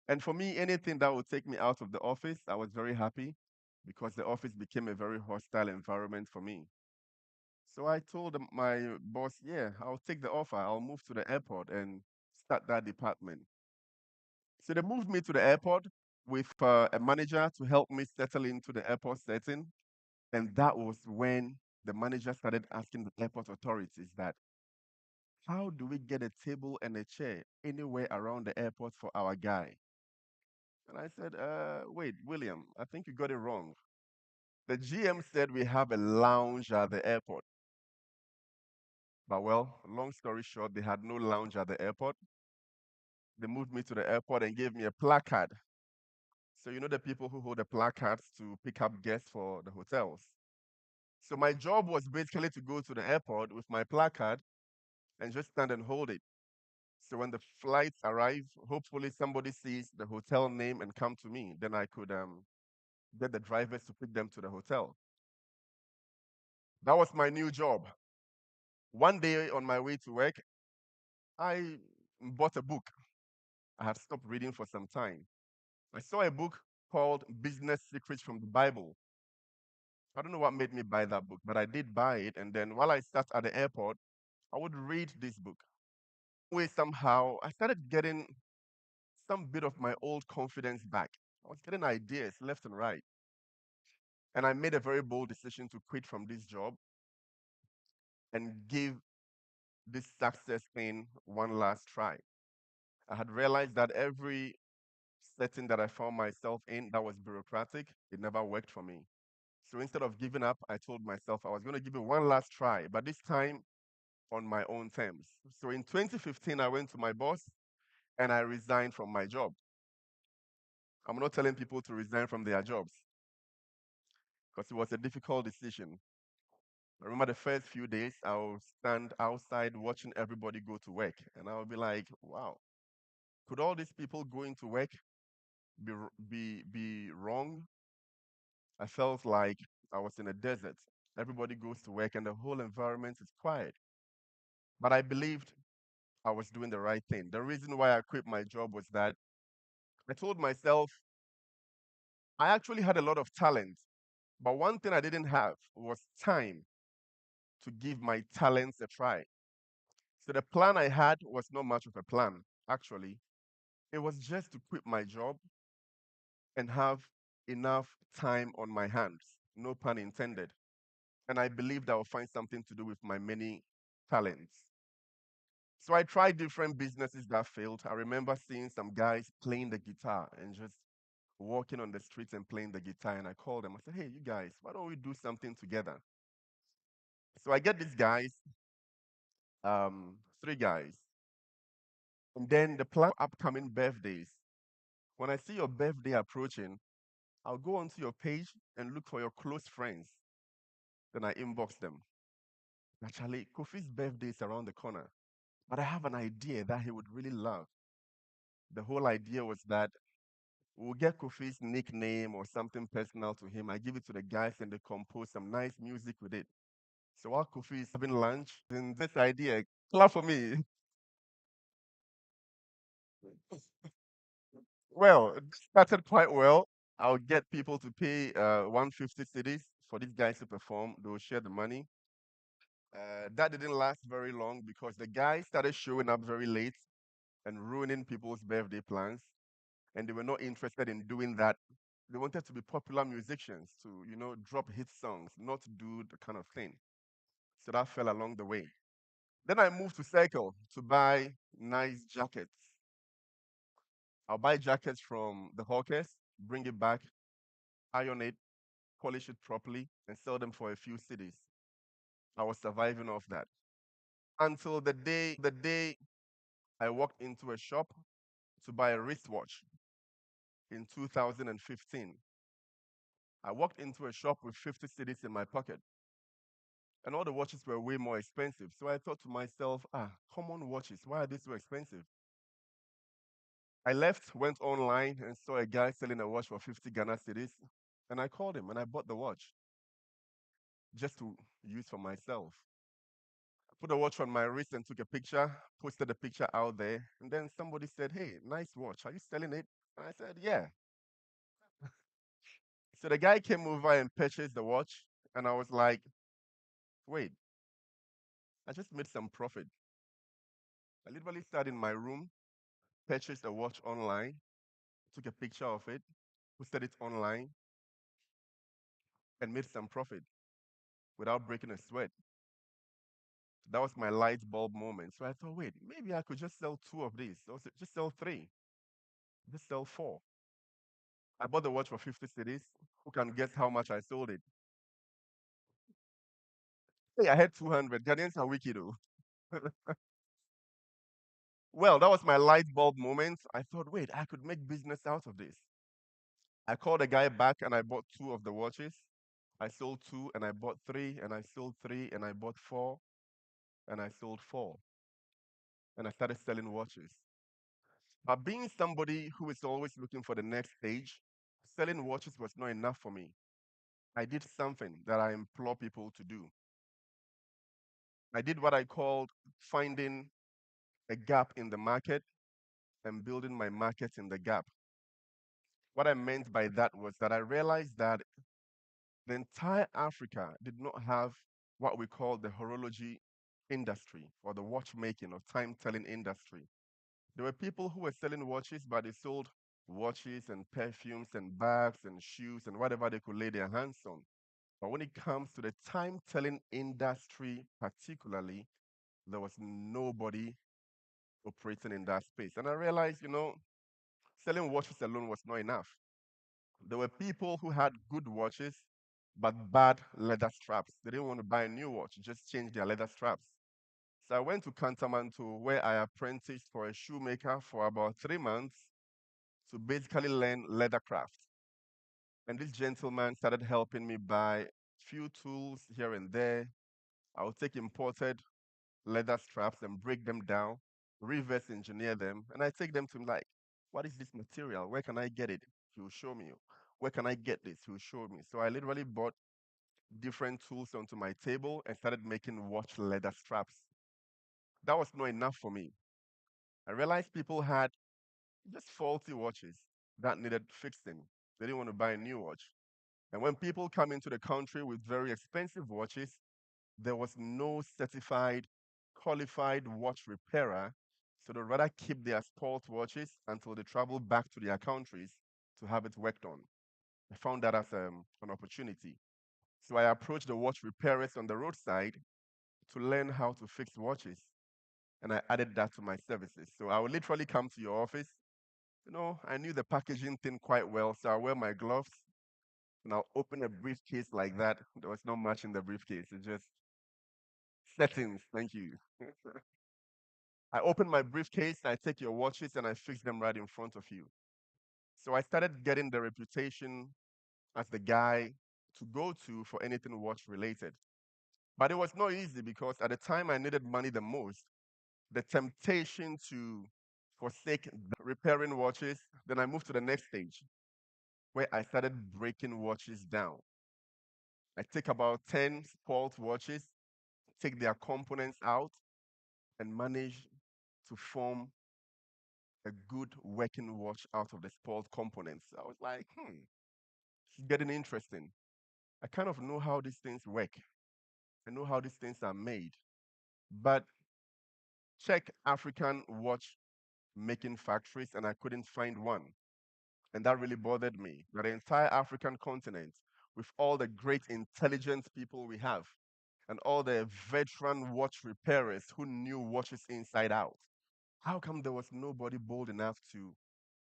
And for me, anything that would take me out of the office, I was very happy because the office became a very hostile environment for me. So I told my boss, yeah, I'll take the offer. I'll move to the airport and start that department. So they moved me to the airport with a manager to help me settle into the airport setting. And that was when the manager started asking the airport authorities that, how do we get a table and a chair anywhere around the airport for our guy? And I said, wait, William, I think you got it wrong. The GM said we have a lounge at the airport. But well, long story short, they had no lounge at the airport. They moved me to the airport and gave me a placard. So you know the people who hold the placards to pick up guests for the hotels. So my job was basically to go to the airport with my placard and just stand and hold it. So when the flights arrive, hopefully somebody sees the hotel name and come to me. Then I could get the drivers to pick them to the hotel. That was my new job. One day on my way to work, I bought a book. I had stopped reading for some time. I saw a book called Business Secrets from the Bible. I don't know what made me buy that book, but I did buy it. And then while I sat at the airport, I would read this book. Way somehow, I started getting some bit of my old confidence back. I was getting ideas left and right. And I made a very bold decision to quit from this job and give this success thing one last try. I had realized that every setting that I found myself in that was bureaucratic, it never worked for me. So instead of giving up, I told myself I was going to give it one last try, but this time on my own terms. So in 2015, I went to my boss and I resigned from my job. I'm not telling people to resign from their jobs because it was a difficult decision. I remember the first few days, I would stand outside watching everybody go to work, and I would be like, wow, could all these people going to work be wrong? I felt like I was in a desert. Everybody goes to work and the whole environment is quiet. But I believed I was doing the right thing. The reason why I quit my job was that I told myself I actually had a lot of talent, but one thing I didn't have was time to give my talents a try. So the plan I had was not much of a plan, actually. It was just to quit my job and have enough time on my hands, no pun intended. And I believed I would find something to do with my many talents. So I tried different businesses that failed. I remember seeing some guys playing the guitar and just walking on the streets and playing the guitar. And I called them. I said, hey, you guys, why don't we do something together? So I get these guys, three guys. And then the plan for upcoming birthdays. When I see your birthday approaching, I'll go onto your page and look for your close friends. Then I inbox them. Actually, Kofi's birthday is around the corner, but I have an idea that he would really love. The whole idea was that we'll get Kofi's nickname or something personal to him. I give it to the guys and they compose some nice music with it. So while Kofi is having lunch, then this idea, clap for me. Well, this started quite well. I'll get people to pay 150 cities for these guys to perform. They'll share the money. That didn't last very long because the guys started showing up very late and ruining people's birthday plans. And they were not interested in doing that. They wanted to be popular musicians to, drop hit songs, not do the kind of thing. So that fell along the way. Then I moved to Circle to buy nice jackets. I'll buy jackets from the hawkers, bring it back, iron it, polish it properly, and sell them for a few cities. I was surviving off that until the day I walked into a shop to buy a wristwatch in 2015. I walked into a shop with 50 cities in my pocket, and all the watches were way more expensive. So I thought to myself, common watches, why are they so expensive? I left, went online, and saw a guy selling a watch for 50 Ghana cedis, and I called him and I bought the watch just to use for myself. I put the watch on my wrist and took a picture, posted the picture out there, and then somebody said, hey, nice watch, are you selling it? And I said, yeah. So the guy came over and purchased the watch, and I was like, wait, I just made some profit. I literally sat in my room, purchased a watch online, took a picture of it, posted it online, and made some profit without breaking a sweat. That was my light bulb moment. So I thought, wait, maybe I could just sell two of these, or just sell three, just sell four. I bought the watch for 50 cities. Who can guess how much I sold it? Hey, I had 200. Ghanaians are wicked, though. Well, that was my light bulb moment. I thought, wait, I could make business out of this. I called the guy back and I bought two of the watches. I sold two and I bought three, and I sold three and I bought four, and I sold four. And I started selling watches. But being somebody who is always looking for the next stage, selling watches was not enough for me. I did something that I implore people to do. I did what I called finding a gap in the market and building my market in the gap. What I meant by that was that I realized that the entire Africa did not have what we call the horology industry or the watchmaking or time telling industry. There were people who were selling watches, but they sold watches and perfumes and bags and shoes and whatever they could lay their hands on. But when it comes to the time telling industry, particularly, there was nobody operating in that space. And I realized, selling watches alone was not enough. There were people who had good watches, but bad leather straps. They didn't want to buy a new watch, just change their leather straps. So I went to Kantamanto, where I apprenticed for a shoemaker for about 3 months to basically learn leather craft. And this gentleman started helping me buy few tools here and there. I would take imported leather straps and break them down, reverse engineer them, and I take them to him like, what is this material? Where can I get it? He will show me. Where can I get this? He will show me. So I literally bought different tools onto my table and started making watch leather straps. That was not enough for me. I realized people had just faulty watches that needed fixing. They didn't want to buy a new watch. And when people come into the country with very expensive watches, there was no certified, qualified watch repairer, so they'd rather keep their spoiled watches until they travel back to their countries to have it worked on. I found that as an opportunity. So I approached the watch repairers on the roadside to learn how to fix watches, and I added that to my services. So I would literally come to your office. I knew the packaging thing quite well, so I wear my gloves and I'll open a briefcase like that. There was not much in the briefcase. It's just settings. Thank you. I open my briefcase, I take your watches, and I fix them right in front of you. So I started getting the reputation as the guy to go to for anything watch related. But it was not easy because at the time I needed money the most, the temptation to forsake repairing watches, then I moved to the next stage where I started breaking watches down. I take about 10 spoiled watches, take their components out, and manage to form a good working watch out of the spoiled components. I was like, it's getting interesting. I kind of know how these things work. I know how these things are made. But check African watch making factories, and I couldn't find one. And that really bothered me. That the entire African continent, with all the great intelligent people we have, and all the veteran watch repairers who knew watches inside out, how come there was nobody bold enough to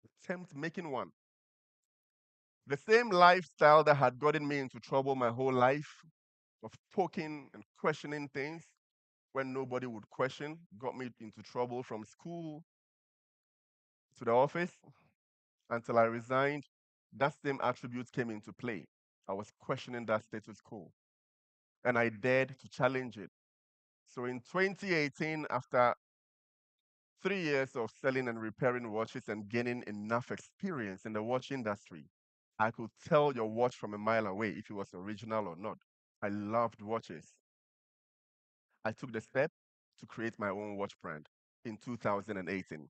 attempt making one? The same lifestyle that had gotten me into trouble my whole life, of poking and questioning things when nobody would question, got me into trouble from school to the office until I resigned. That same attribute came into play. I was questioning that status quo, and I dared to challenge it. So in 2018, after 3 years of selling and repairing watches and gaining enough experience in the watch industry, I could tell your watch from a mile away if it was original or not. I loved watches. I took the step to create my own watch brand in 2018.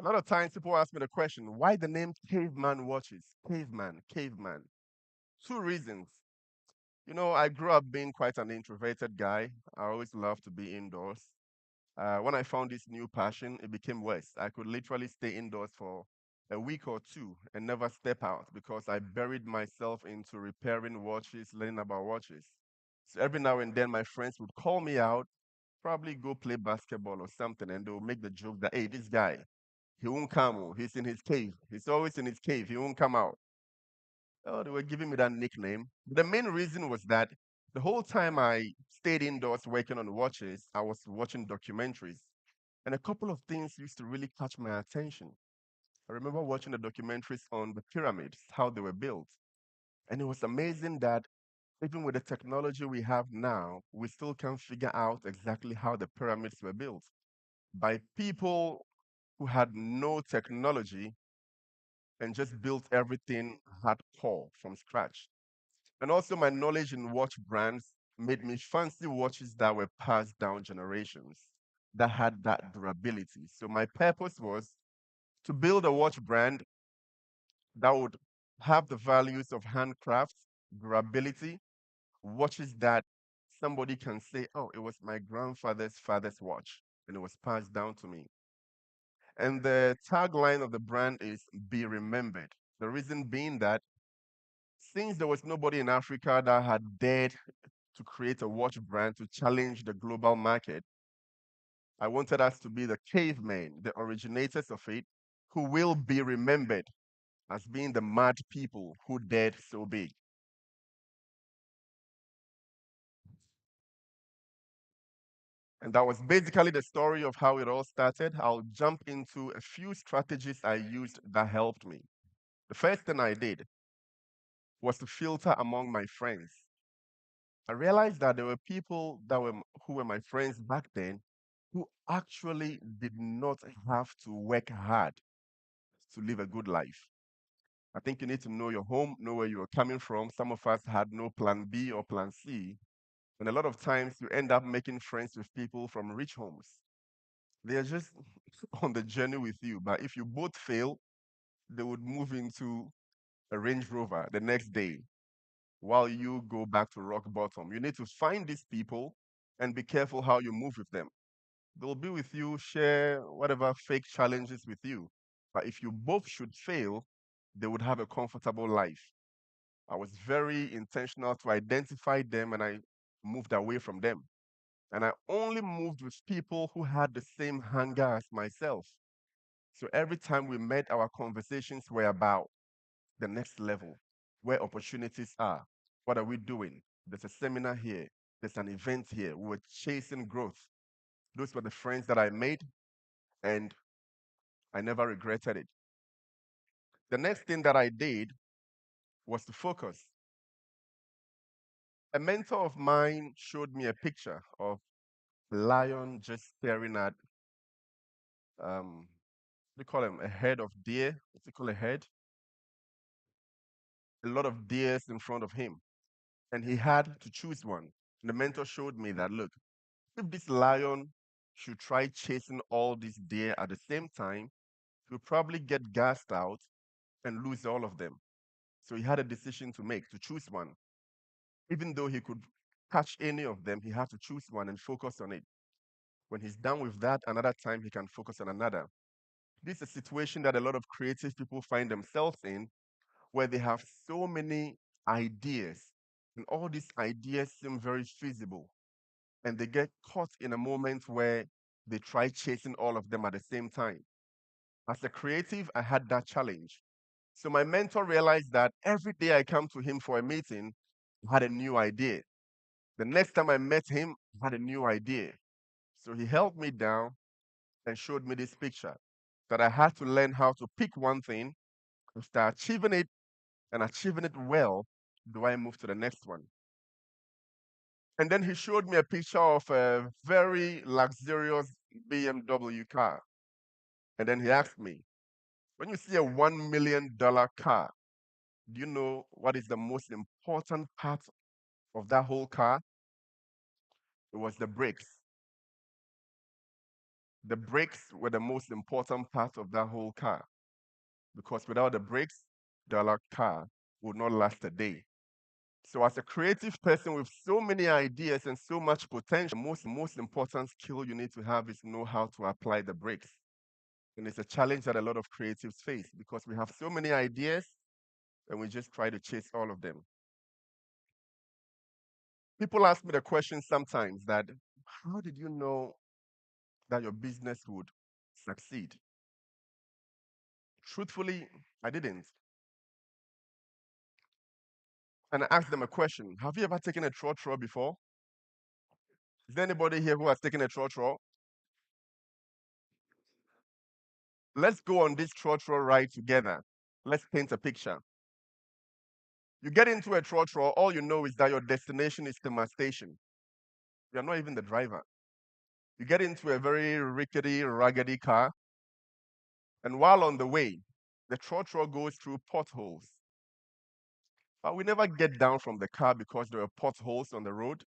A lot of times people ask me the question, why the name Caveman watches? Caveman, caveman. Two reasons. I grew up being quite an introverted guy. I always loved to be indoors. When I found this new passion, it became worse. I could literally stay indoors for a week or two and never step out because I buried myself into repairing watches, learning about watches. So every now and then, my friends would call me out, probably go play basketball or something, and they'll make the joke that, hey, this guy, he won't come. He's in his cave. He's always in his cave. He won't come out. Oh, they were giving me that nickname. The main reason was that the whole time I stayed indoors working on watches, I was watching documentaries. And a couple of things used to really catch my attention. I remember watching the documentaries on the pyramids, how they were built. And it was amazing that even with the technology we have now, we still can't figure out exactly how the pyramids were built by people who had no technology and just built everything hardcore from scratch. And also, my knowledge in watch brands made me fancy watches that were passed down generations that had that durability. So, my purpose was to build a watch brand that would have the values of handcraft, durability, watches that somebody can say, oh, it was my grandfather's father's watch, and it was passed down to me. And the tagline of the brand is Be Remembered. The reason being that Since there was nobody in Africa that had dared to create a watch brand to challenge the global market, I wanted us to be the cavemen, the originators of it, who will be remembered as being the mad people who dared so big. And that was basically the story of how it all started. I'll jump into a few strategies I used that helped me. The first thing I did was to filter among my friends. I realized that there were people who were my friends back then who actually did not have to work hard to live a good life. I think you need to know your home, know where you are coming from. Some of us had no plan B or plan C. And a lot of times you end up making friends with people from rich homes. They are just on the journey with you. But if you both fail, they would move into a Range Rover the next day while you go back to rock bottom. You need to find these people and be careful how you move with them. They'll be with you, share whatever fake challenges with you. But if you both should fail, they would have a comfortable life. I was very intentional to identify them and I moved away from them. And I only moved with people who had the same hunger as myself. So every time we met, our conversations were about the next level, where opportunities are. What are we doing? There's a seminar here. There's an event here. We were chasing growth. Those were the friends that I made, and I never regretted it. The next thing that I did was to focus. A mentor of mine showed me a picture of a lion just staring at, what do you call him, a head of deer. What's it called, a head? A lot of deers in front of him. And he had to choose one. And the mentor showed me that, look, if this lion should try chasing all these deer at the same time, he'll probably get gassed out and lose all of them. So he had a decision to make, to choose one. Even though he could catch any of them, he had to choose one and focus on it. When he's done with that, another time he can focus on another. This is a situation that a lot of creative people find themselves in, where they have so many ideas, and all these ideas seem very feasible. And they get caught in a moment where they try chasing all of them at the same time. As a creative, I had that challenge. So my mentor realized that every day I come to him for a meeting, I had a new idea. The next time I met him, I had a new idea. So he held me down and showed me this picture that I had to learn how to pick one thing, after achieving it and achieving it well, do I move to the next one? And then he showed me a picture of a very luxurious BMW car. And then he asked me, when you see a $1 million car, do you know what is the most important part of that whole car? It was the brakes. The brakes were the most important part of that whole car, because without the brakes, the car would not last a day. So as a creative person with so many ideas and so much potential, the most important skill you need to have is know how to apply the brakes. And it's a challenge that a lot of creatives face because we have so many ideas and we just try to chase all of them. People ask me the question sometimes that, how did you know that your business would succeed? Truthfully, I didn't. And I asked them a question. Have you ever taken a trotro before? Is there anybody here who has taken a trotro? Let's go on this trotro ride together. Let's paint a picture. You get into a trotro, all you know is that your destination is Tetteh Station. You're not even the driver. You get into a very rickety, raggedy car, and while on the way, the trotro goes through potholes. But we never get down from the car because there are potholes on the road.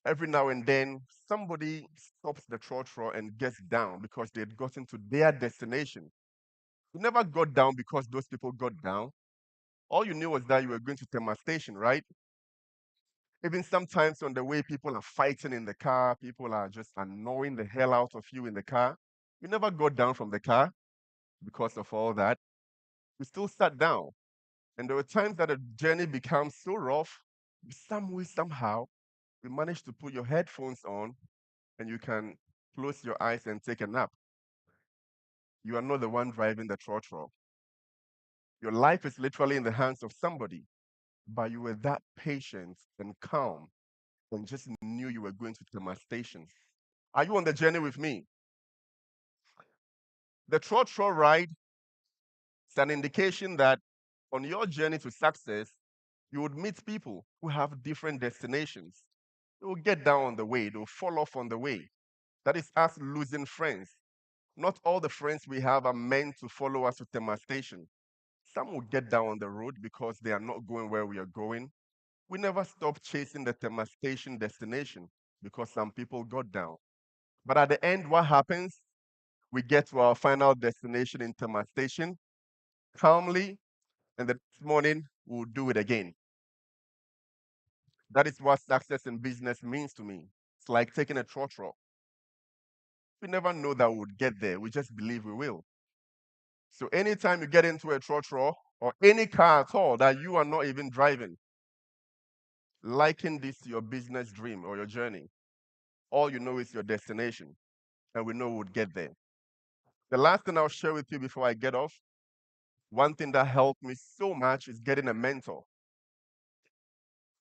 Every now and then, somebody stops the trotro and gets down because they had gotten to their destination. You never got down because those people got down. All you knew was that you were going to Tetteh Station, right? Even sometimes on the way, people are fighting in the car. People are just annoying the hell out of you in the car. You never got down from the car because of all that. You still sat down. And there were times that the journey becomes so rough, some way, somehow, you manage to put your headphones on and you can close your eyes and take a nap. You are not the one driving the trotro. Your life is literally in the hands of somebody, but you were that patient and calm and just knew you were going to Tema Station. Are you on the journey with me? The trotro ride is an indication that on your journey to success, you would meet people who have different destinations. They will get down on the way, they'll fall off on the way. That is us losing friends. Not all the friends we have are meant to follow us to Tema Station. Some will get down on the road because they are not going where we are going. We never stop chasing the Tema Station destination because some people got down. But at the end, what happens? We get to our final destination in Tema Station calmly, and the next morning we'll do it again. That is what success in business means to me. It's like taking a trotro. We never know that we would get there. We just believe we will. So anytime you get into a trotro or any car at all that you are not even driving, liken this to your business dream or your journey. All you know is your destination, and we know we would get there. The last thing I'll share with you before I get off, one thing that helped me so much is getting a mentor.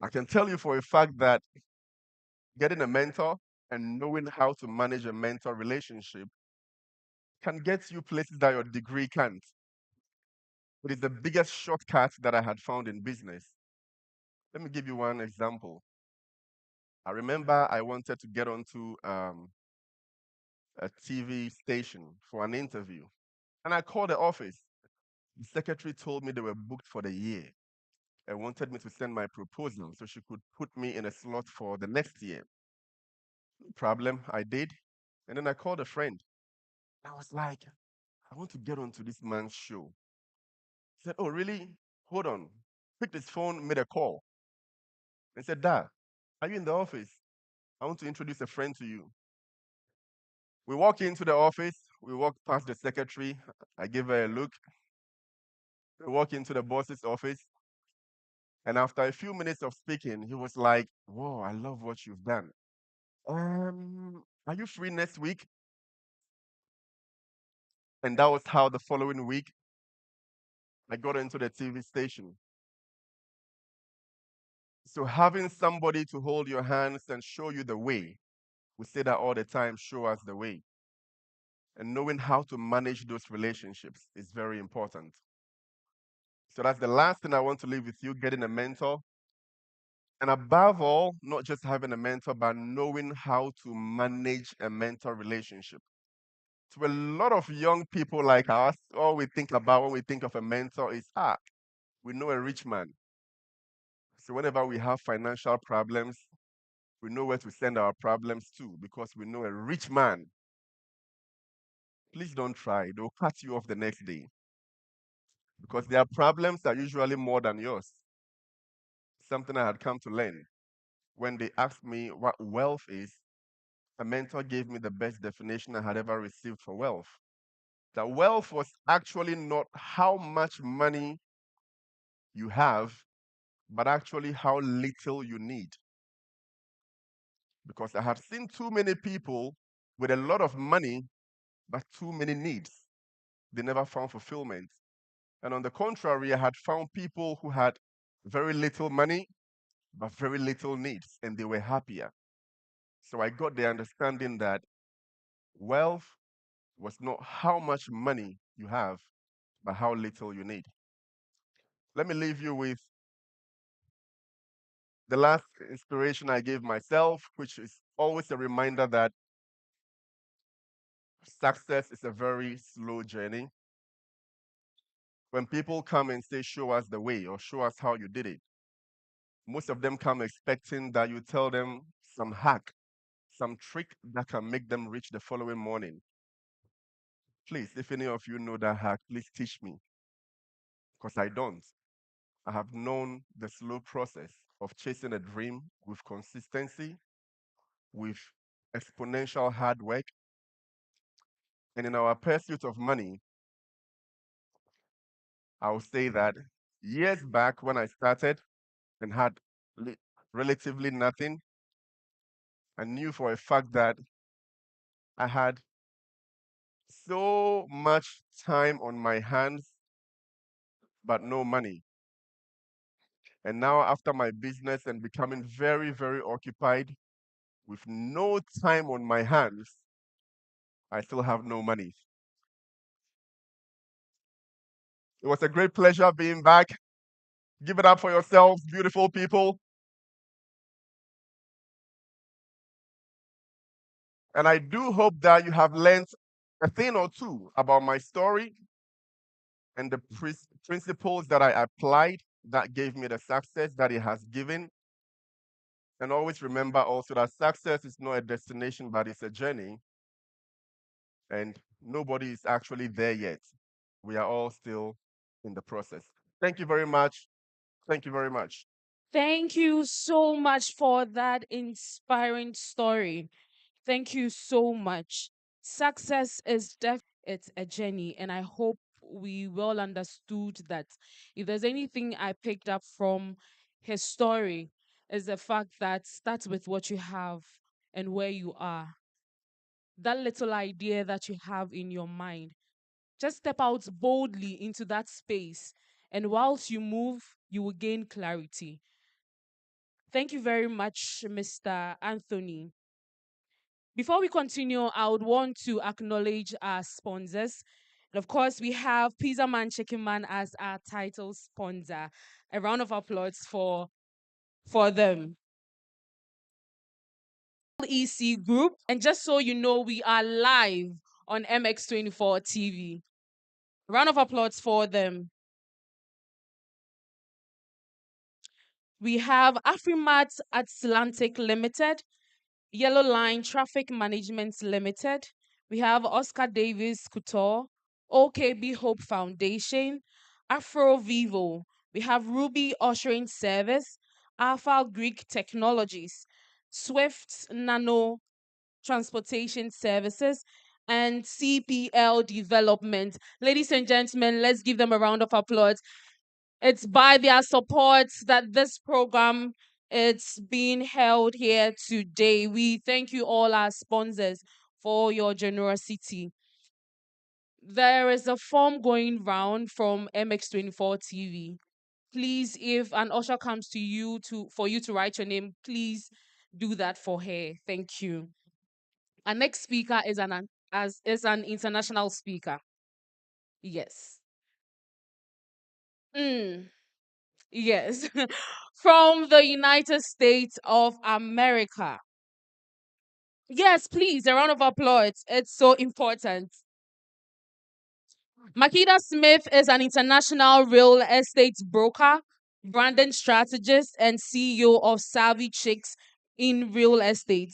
I can tell you for a fact that getting a mentor and knowing how to manage a mentor relationship can get you places that your degree can't. It is the biggest shortcut that I had found in business. Let me give you one example. I remember I wanted to get onto a TV station for an interview, and I called the office. The secretary told me they were booked for the year and wanted me to send my proposal so she could put me in a slot for the next year. No problem, I did. And then I called a friend. I was like, I want to get onto this man's show. He said, oh, really? Hold on. Picked his phone, made a call, and said, Dad, are you in the office? I want to introduce a friend to you. We walk into the office, we walk past the secretary, I give her a look. We walk into the boss's office, and after a few minutes of speaking, he was like, whoa, I love what you've done. Are you free next week? And that was how the following week, I got into the TV station. So having somebody to hold your hands and show you the way, we say that all the time, show us the way. And knowing how to manage those relationships is very important. So that's the last thing I want to leave with you, getting a mentor. And above all, not just having a mentor, but knowing how to manage a mentor relationship. To a lot of young people like us, all we think about when we think of a mentor is, we know a rich man. So whenever we have financial problems, we know where to send our problems to because we know a rich man. Please don't try. They'll cut you off the next day because their problems are usually more than yours. Something I had come to learn. When they asked me what wealth is, a mentor gave me the best definition I had ever received for wealth. That wealth was actually not how much money you have, but actually how little you need. Because I have seen too many people with a lot of money, but too many needs. They never found fulfillment. And on the contrary, I had found people who had very little money, but very little needs, and they were happier. So I got the understanding that wealth was not how much money you have, but how little you need. Let me leave you with the last inspiration I gave myself, which is always a reminder that success is a very slow journey. When people come and say, show us the way or show us how you did it, most of them come expecting that you tell them some hack, some trick that can make them rich the following morning. Please, if any of you know that hack, please teach me, because I don't. I have known the slow process of chasing a dream with consistency, with exponential hard work. And in our pursuit of money, I will say that years back when I started and had relatively nothing, I knew for a fact that I had so much time on my hands, but no money. And now, after my business and becoming very, very occupied with no time on my hands, I still have no money. It was a great pleasure being back. Give it up for yourselves, beautiful people. And I do hope that you have learned a thing or two about my story and the principles that I applied that gave me the success that it has given. And always remember also that success is not a destination, but it's a journey. And nobody is actually there yet. We are all still in the process. Thank you very much. Thank you very much. Thank you so much for that inspiring story. Thank you so much. Success is it's a journey, and I hope we well understood that. If there's anything I picked up from his story, is the fact that start with what you have and where you are. That little idea that you have in your mind, just step out boldly into that space, and whilst you move, you will gain clarity. Thank you very much, Mr. Anthony. Before we continue, I would want to acknowledge our sponsors. And of course, we have Pizzaman Chicken Man as our title sponsor. A round of applause for them. EC Group. And just so you know, we are live on MX24 TV. Round of applause for them. We have Afrimat Atlantic Limited, Yellow Line Traffic Management Limited. We have Oscar Davis Couture, OKB Hope Foundation, Afro Vivo. We have Ruby Ushering Service, Alpha Greek Technologies, Swift Nano Transportation Services, and CPL Development. Ladies and gentlemen, let's give them a round of applause. It's by their support that this program it's being held here today. We thank you all our sponsors for your generosity. There is a form going round from MX24 TV. Please, if an usher comes to you for you to write your name, please do that for her. Thank you. Our next speaker is an international speaker. Yes. Mm. Yes, from the United States of America. Yes, please, a round of applause. It's so important. Makeda Smith is an international real estate broker, branding strategist, and CEO of Savvy Chicks in Real Estate,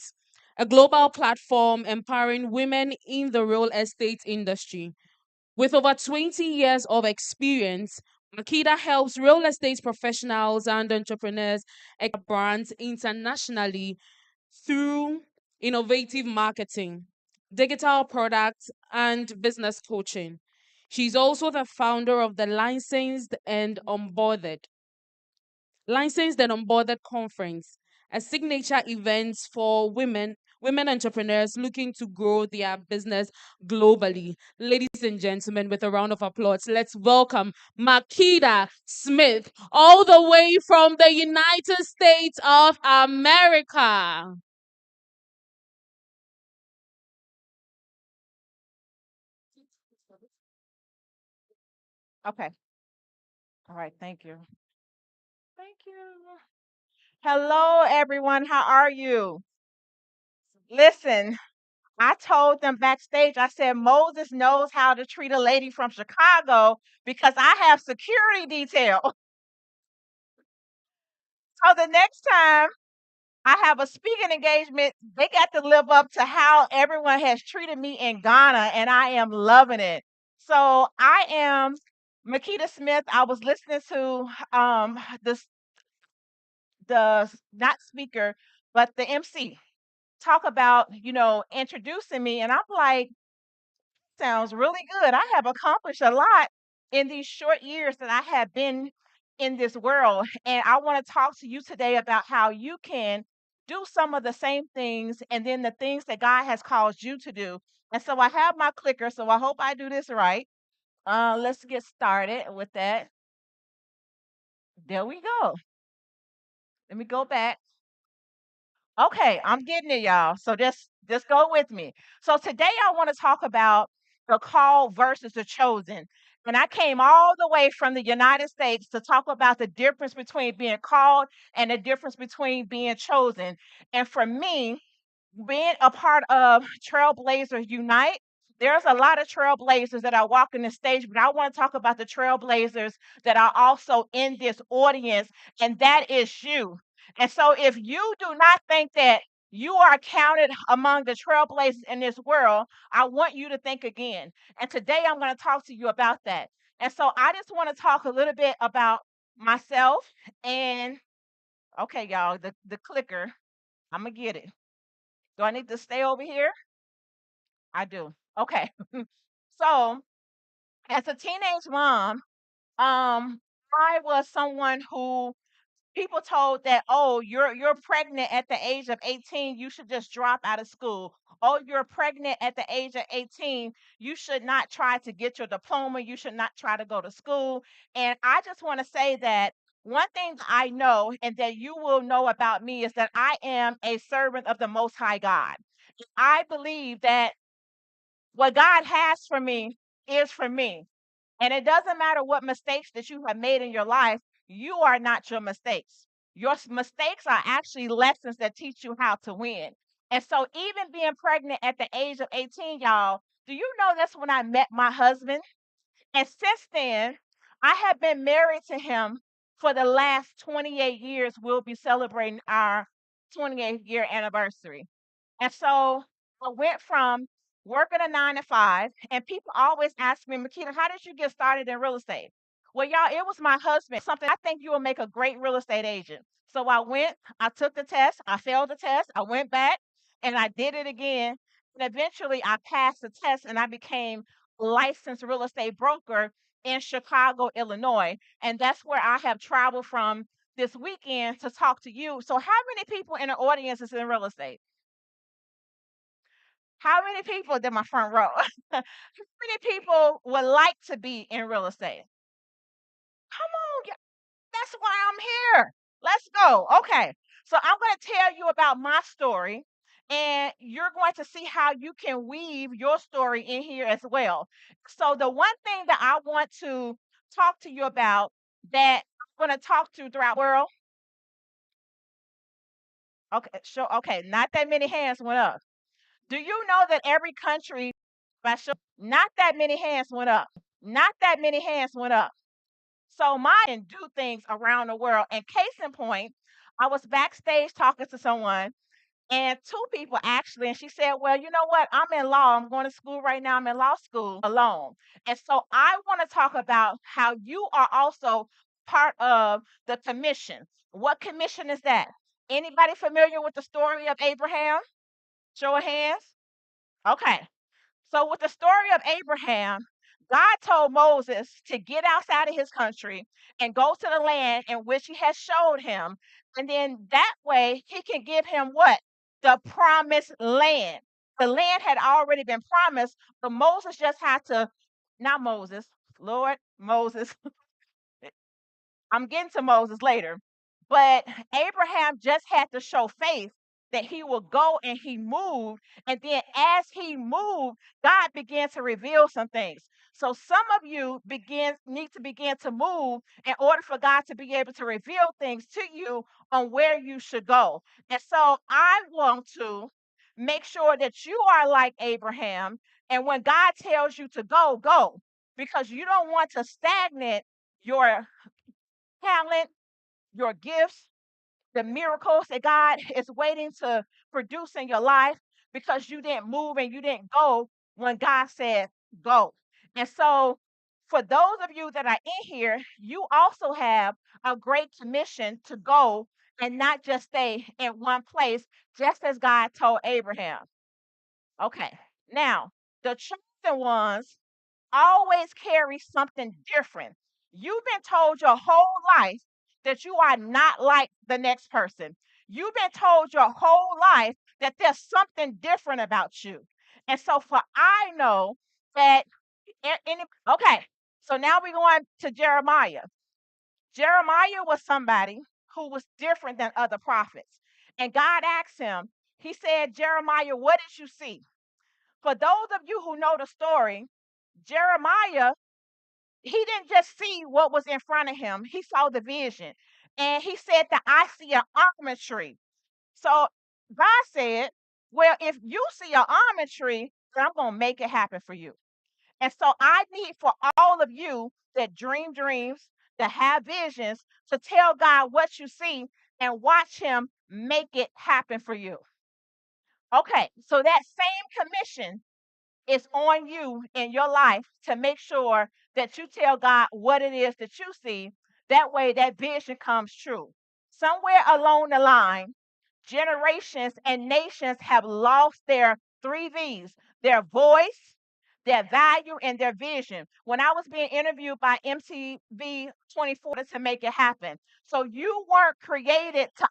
a global platform empowering women in the real estate industry. With over 20 years of experience, Makeda helps real estate professionals and entrepreneurs expand brands internationally through innovative marketing, digital products, and business coaching. She's also the founder of the Licensed and Onboarded Conference, a signature event for women entrepreneurs looking to grow their business globally. Ladies and gentlemen, with a round of applause, let's welcome Makeda Smith, all the way from the United States of America. Okay. All right. Thank you. Thank you. Hello, everyone. How are you? Listen, I told them backstage, I said, Moses knows how to treat a lady from Chicago because I have security detail. So the next time I have a speaking engagement, they got to live up to how everyone has treated me in Ghana, and I am loving it. So I am Makeda Smith. I was listening to this the not speaker, but the MC talk about, introducing me. And I'm like, sounds really good. I have accomplished a lot in these short years that I have been in this world. And I want to talk to you today about how you can do some of the same things and then the things that God has called you to do. And so I have my clicker, so I hope I do this right. Let's get started with that. There we go. Let me go back. Okay, I'm getting it, y'all. So just go with me. So today I want to talk about the called versus the chosen. And I came all the way from the United States to talk about the difference between being called and the difference between being chosen. And for me, being a part of Trailblazers Unite, there's a lot of trailblazers that are walking the stage, but I want to talk about the trailblazers that are also in this audience, and that is you. And so, if you do not think that you are counted among the trailblazers in this world, I want you to think again. And today, I'm going to talk to you about that. And so, I just want to talk a little bit about myself. And okay, y'all, the clicker, I'm going to get it. Do I need to stay over here? I do. Okay. So, as a teenage mom, I was someone who people told that, oh, you're pregnant at the age of 18, you should just drop out of school. Oh, you're pregnant at the age of 18, you should not try to get your diploma, you should not try to go to school. And I just want to say that one thing I know and that you will know about me is that I am a servant of the Most High God. I believe that what God has for me is for me. And it doesn't matter what mistakes that you have made in your life, you are not your mistakes. Your mistakes are actually lessons that teach you how to win. And so, even being pregnant at the age of 18, y'all, do you know that's when I met my husband? And since then, I have been married to him for the last 28 years. We'll be celebrating our 28th year anniversary. And so I went from working a 9 to 5, and people always ask me, Makeda, how did you get started in real estate? Well, y'all, it was my husband. Something I think you will make a great real estate agent. So I went, I took the test, I failed the test, I went back and I did it again. And eventually I passed the test and I became a licensed real estate broker in Chicago, Illinois. And that's where I have traveled from this weekend to talk to you. So, how many people in the audience is in real estate? How many people in my front row? How many people would like to be in real estate? Come on, that's why I'm here. Let's go. Okay. So I'm going to tell you about my story, and you're going to see how you can weave your story in here as well. So, the one thing that I want to talk to you about that I'm going to talk to throughout the world. Okay, sure. Okay, not that many hands went up. Do you know that every country, not that many hands went up. Not that many hands went up. So mine can do things around the world. And case in point, I was backstage talking to someone and two people actually, and she said, well, you know what? I'm in law. I'm going to school right now. I'm in law school alone. And so I want to talk about how you are also part of the commission. What commission is that? Anybody familiar with the story of Abraham? Show of hands. Okay. So, with the story of Abraham, God told Moses to get outside of his country and go to the land in which he has showed him. And then that way he can give him what? The promised land. The land had already been promised, but Moses just had to, not Moses, Lord, Moses. I'm getting to Moses later. But Abraham just had to show faith that he will go and he moved. And then as he moved, God began to reveal some things. So some of you need to begin to move in order for God to be able to reveal things to you on where you should go. And so I want to make sure that you are like Abraham. And when God tells you to go, go. Because you don't want to stagnate your talent, your gifts, the miracles that God is waiting to produce in your life because you didn't move and you didn't go when God said go. And so, for those of you that are in here, you also have a great commission to go and not just stay in one place, just as God told Abraham. Okay, now the chosen ones always carry something different. You've been told your whole life that you are not like the next person. You've been told your whole life that there's something different about you. And so, for I know that, okay, so now we're going to Jeremiah. Jeremiah was somebody who was different than other prophets. And God asked him, He said, Jeremiah, what did you see? For those of you who know the story, Jeremiah, he didn't just see what was in front of him, he saw the vision. And he said that I see an almond tree. So God said, well, if you see an almond tree, then I'm going to make it happen for you. And so I need for all of you that dream dreams, that have visions, to tell God what you see and watch Him make it happen for you. Okay, so that same commission is on you in your life to make sure that you tell God what it is that you see. That way, that vision comes true. Somewhere along the line, generations and nations have lost their three V's: their voice, their value, and their vision. When I was being interviewed by MTV 24 to make it happen. So you weren't created to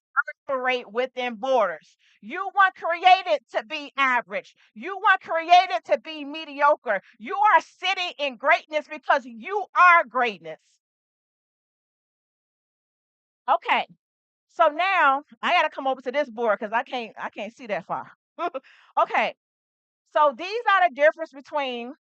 operate within borders. You weren't created to be average. You weren't created to be mediocre. You are sitting in greatness because you are greatness. Okay. So now I got to come over to this board because I can't see that far. Okay. So these are the difference between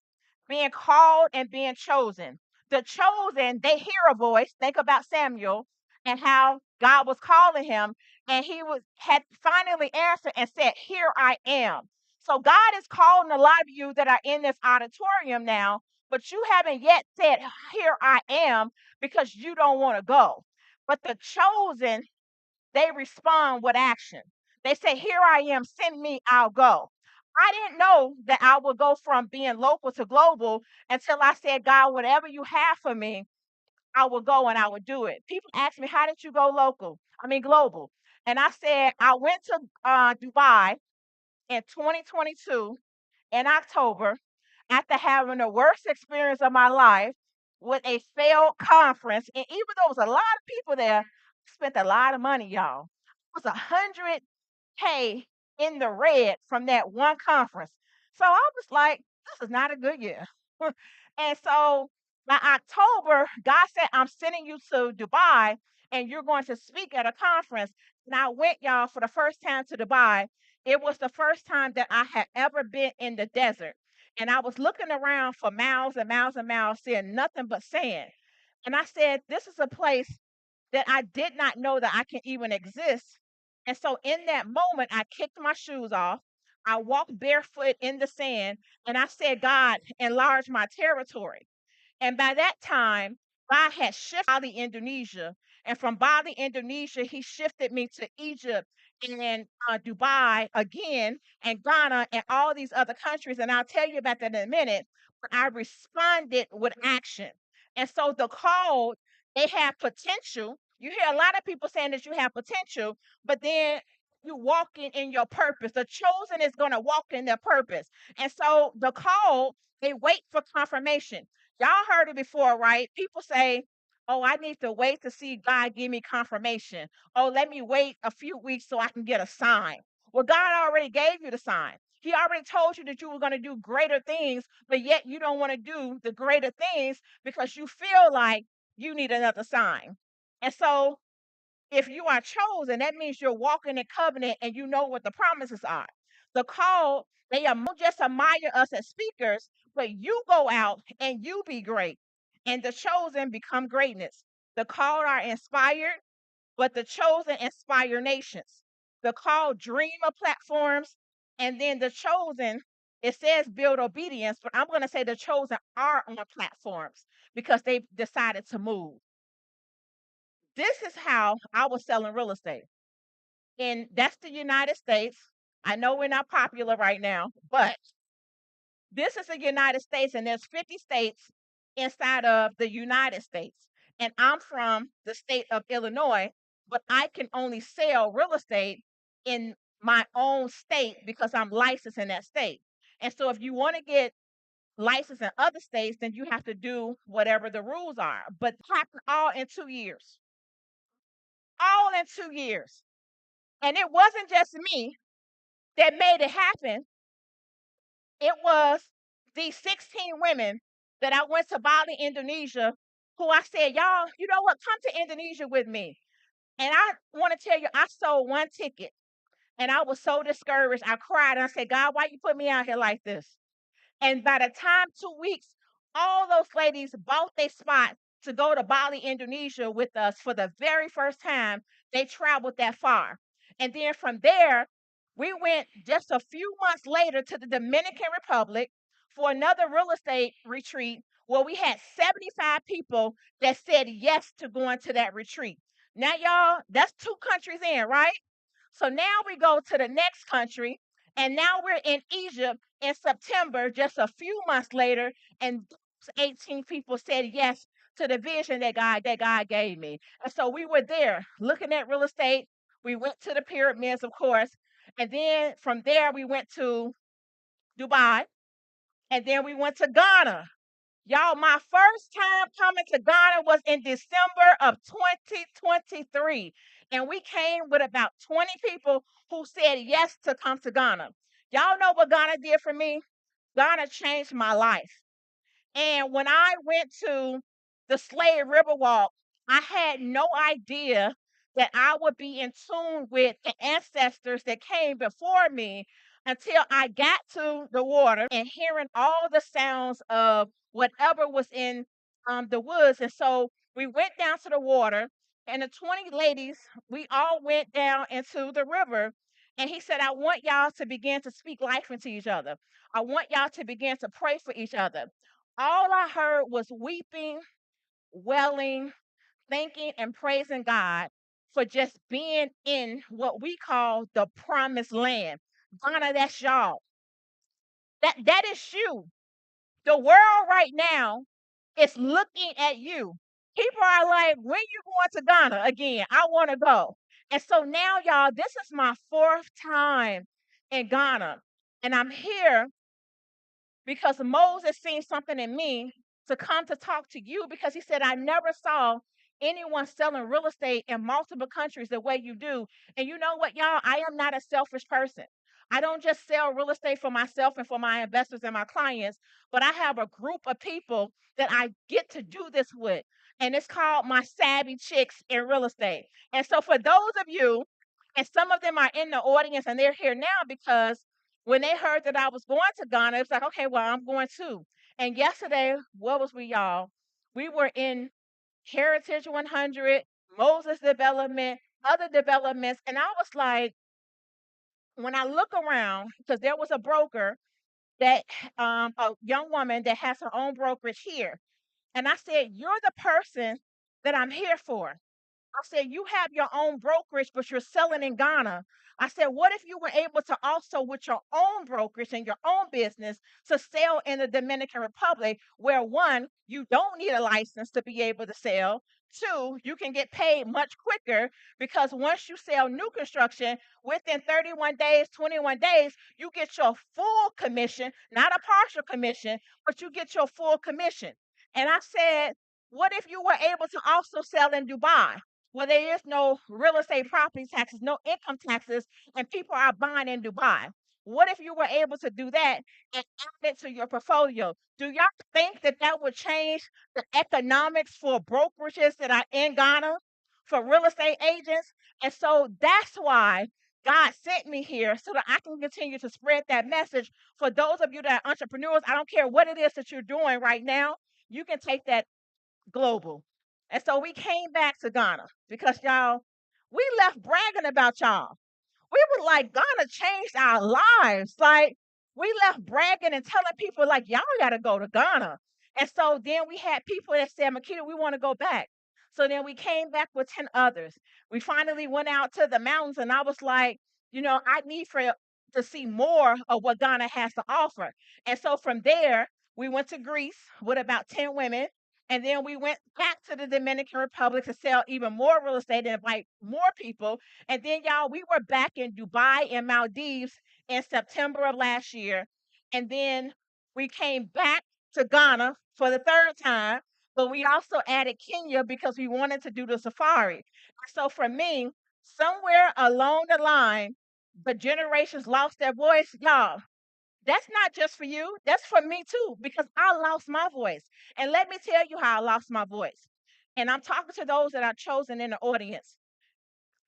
being called and being chosen. The chosen, they hear a voice. Think about Samuel and how God was calling him, and he had finally answered and said, "Here I am." So God is calling a lot of you that are in this auditorium now, but you haven't yet said, "Here I am," because you don't want to go. But the chosen, they respond with action. They say, "Here I am, send me, I'll go." I didn't know that I would go from being local to global until I said, "God, whatever you have for me, I will go and I will do it." People ask me, "How did you go global?" And I said, I went to Dubai in 2022 in October after having the worst experience of my life with a failed conference. And even though there was a lot of people there, I spent a lot of money, y'all. It was 100K in the red from that one conference. So I was like, this is not a good year. And so by October, God said, I'm sending you to Dubai and you're going to speak at a conference. And I went, y'all, for the first time to Dubai. It was the first time that I had ever been in the desert. And I was looking around for miles and miles and miles, seeing nothing but sand. And I said, this is a place that I did not know that I can even exist. And so in that moment, I kicked my shoes off. I walked barefoot in the sand and I said, God, enlarge my territory. And by that time, God had shifted Bali, Indonesia. And from Bali, Indonesia, he shifted me to Egypt and Dubai again, and Ghana, and all these other countries. And I'll tell you about that in a minute. But I responded with action. And so the call, they have potential. You hear a lot of people saying that you have potential, but then you walking in your purpose. The chosen is going to walk in their purpose. And so the call, they wait for confirmation. Y'all heard it before, right? People say, "Oh, I need to wait to see God give me confirmation. Oh, let me wait a few weeks so I can get a sign." Well, God already gave you the sign. He already told you that you were going to do greater things, but yet you don't want to do the greater things because you feel like you need another sign. And so if you are chosen, that means you're walking in covenant and you know what the promises are. The call, they just admire us as speakers, but you go out and you be great. And the chosen become greatness. The called are inspired, but the chosen inspire nations. The called dream of platforms, and then the chosen, it says build obedience, but I'm going to say the chosen are on platforms because they decided to move. This is how I was selling real estate. And that's the United States. I know we're not popular right now, but this is the United States, and there's 50 states inside of the United States. And I'm from the state of Illinois, but I can only sell real estate in my own state because I'm licensed in that state. And so if you want to get licensed in other states, then you have to do whatever the rules are. But it happened all in 2 years. All in 2 years. And it wasn't just me that made it happen. It was these 16 women that I went to Bali, Indonesia, who I said, y'all, you know what? Come to Indonesia with me. And I want to tell you, I sold one ticket and I was so discouraged. I cried and I said, God, why you put me out here like this? And by the time 2 weeks, all those ladies bought their spot to go to Bali, Indonesia with us for the very first time they traveled that far. And then from there, we went just a few months later to the Dominican Republic for another real estate retreat where we had 75 people that said yes to going to that retreat. Now, y'all, that's 2 countries in, right? So now we go to the next country, and now we're in Egypt in September, just a few months later, and those 18 people said yes to the vision that God gave me. And so we were there looking at real estate. We went to the pyramids, of course, and then from there we went to Dubai, and then we went to Ghana. Y'all, my first time coming to Ghana was in December of 2023. And we came with about 20 people who said yes to come to Ghana. Y'all know what Ghana did for me? Ghana changed my life. And when I went to the Slave River Walk, I had no idea that I would be in tune with the ancestors that came before me until I got to the water and hearing all the sounds of whatever was in the woods. And so we went down to the water, and the 20 ladies, we all went down into the river. And he said, I want y'all to begin to speak life into each other. I want y'all to begin to pray for each other. All I heard was weeping, wailing, thanking, and praising God for just being in what we call the promised land. Ghana, that's y'all. That is you. The world right now is looking at you. People are like, when you going to Ghana again? I want to go. And so now, y'all, this is my 4th time in Ghana. And I'm here because Moses seen something in me to come to talk to you because he said, I never saw anyone selling real estate in multiple countries the way you do. And you know what, y'all? I am not a selfish person. I don't just sell real estate for myself and for my investors and my clients, but I have a group of people that I get to do this with. And it's called my Savvy Chicks in Real Estate. And so for those of you, and some of them are in the audience and they're here now because when they heard that I was going to Ghana, it's like, okay, well, I'm going too. And yesterday, what was we, y'all? We were in Heritage 100, Moses Development, other developments. And I was like, when I look around, because there was a broker that, a young woman that has her own brokerage here. And I said, you're the person that I'm here for. I said, you have your own brokerage, but you're selling in Ghana. I said, what if you were able to also, with your own brokerage and your own business, to sell in the Dominican Republic, where one, you don't need a license to be able to sell. Two, you can get paid much quicker because once you sell new construction, within 31 days, 21 days, you get your full commission, not a partial commission, but you get your full commission. And I said, what if you were able to also sell in Dubai? Well, there is no real estate property taxes, no income taxes, and people are buying in Dubai. What if you were able to do that and add it to your portfolio? Do y'all think that that would change the economics for brokerages that are in Ghana, for real estate agents? And so that's why God sent me here so that I can continue to spread that message for those of you that are entrepreneurs. I don't care what it is that you're doing right now, you can take that global. And so we came back to Ghana because y'all, we left bragging about y'all. We were like, Ghana changed our lives. Like, we left bragging and telling people, like, y'all got to go to Ghana. And so then we had people that said, Makeda, we want to go back. So then we came back with 10 others. We finally went out to the mountains, and I was like, I need to see more of what Ghana has to offer. And so from there, we went to Greece with about 10 women. And then we went back to the Dominican Republic to sell even more real estate and invite more people. And then, y'all, we were back in Dubai and Maldives in September of last year. And then We came back to Ghana for the third time, but we also added Kenya because we wanted to do the safari. So for me, somewhere along the line, the generations lost their voice. Y'all, that's not just for you, that's for me too, because I lost my voice. And let me tell you how I lost my voice. And I'm talking to those that are chosen in the audience.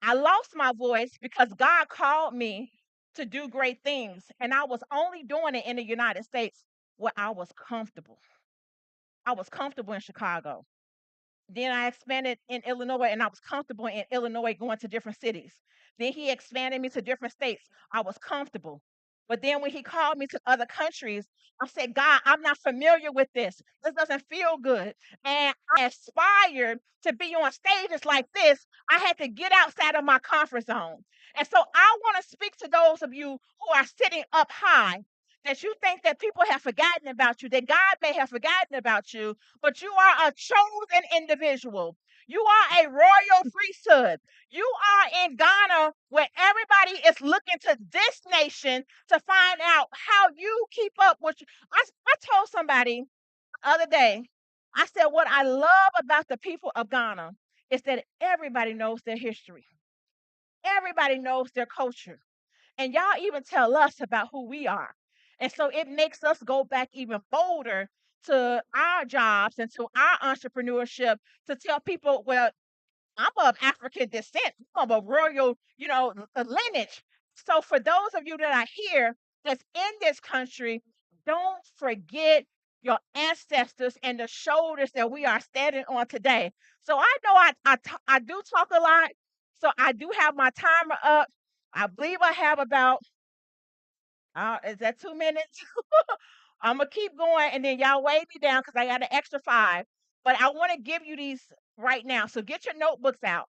I lost my voice because God called me to do great things. And I was only doing it in the United States where I was comfortable. I was comfortable in Chicago. Then I expanded in Illinois and I was comfortable in Illinois going to different cities. Then he expanded me to different states. I was comfortable. But then when he called me to other countries, I said, God, I'm not familiar with this. This doesn't feel good. And I aspired to be on stages like this. I had to get outside of my comfort zone. And so I want to speak to those of you who are sitting up high, that you think that people have forgotten about you, that God may have forgotten about you, but you are a chosen individual. You are a royal priesthood. You are in Ghana where everybody is looking to this nation to find out how you keep up with you. I told somebody the other day, I said, what I love about the people of Ghana is that everybody knows their history. Everybody knows their culture. And y'all even tell us about who we are. And so it makes us go back even bolder to our jobs and to our entrepreneurship to tell people, well, I'm of African descent. I'm of a royal, lineage. So for those of you that are here that's in this country, don't forget your ancestors and the shoulders that we are standing on today. So I know I do talk a lot. So I do have my timer up. I believe I have about, is that 2 minutes? I'm going to keep going and then y'all weigh me down because I got an extra 5. But I want to give you these right now. So get your notebooks out.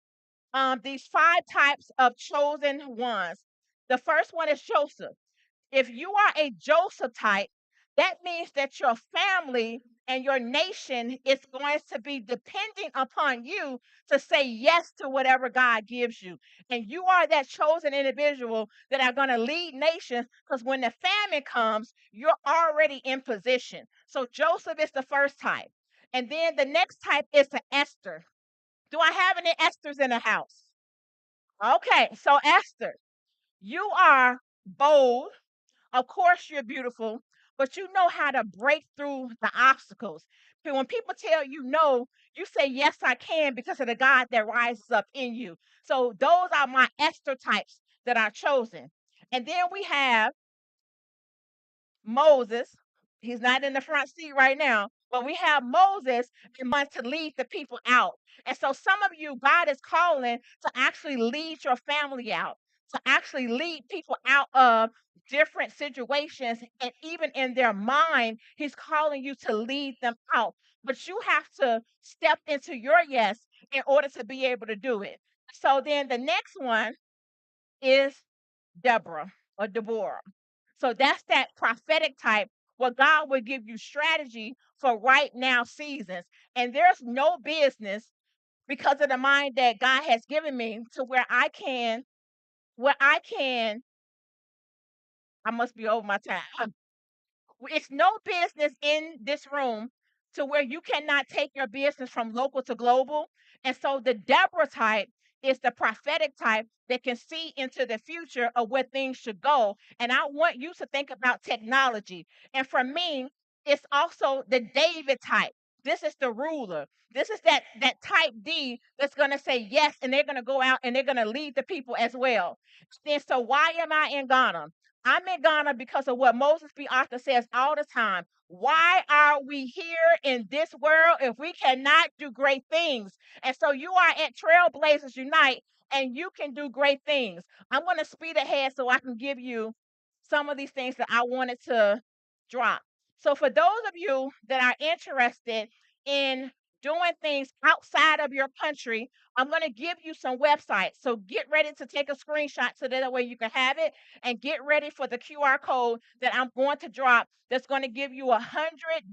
These 5 types of chosen ones. The first one is Joseph. If you are a Joseph type, that means that your family and your nation is going to be depending upon you to say yes to whatever God gives you. And you are that chosen individual that are going to lead nations because when the famine comes, you're already in position. So Joseph is the first type. And then the next type is the Esther. Do I have any Esthers in the house? Okay, so Esther, you are bold. Of course, you're beautiful, but you know how to break through the obstacles. So when people tell you no, you say, yes, I can because of the God that rises up in you. So those are my Esther types that are chosen. And then we have Moses. He's not in the front seat right now, but we have Moses and wants to lead the people out. And so some of you, God is calling to actually lead your family out, to actually lead people out of different situations. And even in their mind, he's calling you to lead them out. But you have to step into your yes in order to be able to do it. So then the next one is Deborah or Deborah. So that's that prophetic type where God will give you strategy for right now seasons. And there's no business because of the mind that God has given me to where I can, I must be over my time. It's no business in this room to where you cannot take your business from local to global. And so the Deborah type is the prophetic type that can see into the future of where things should go. And I want you to think about technology. And for me, it's also the David type. This is the ruler. This is that type D that's going to say yes, and they're going to go out and they're going to lead the people as well. Then, so why am I in Ghana? I'm in Ghana because of what Moses B. Arthur says all the time. Why are we here in this world if we cannot do great things? And so you are at Trailblazers Unite and you can do great things. I'm going to speed ahead so I can give you some of these things that I wanted to drop. So for those of you that are interested in doing things outside of your country, I'm going to give you some websites. So get ready to take a screenshot so that way you can have it, and get ready for the QR code that I'm going to drop that's going to give you 100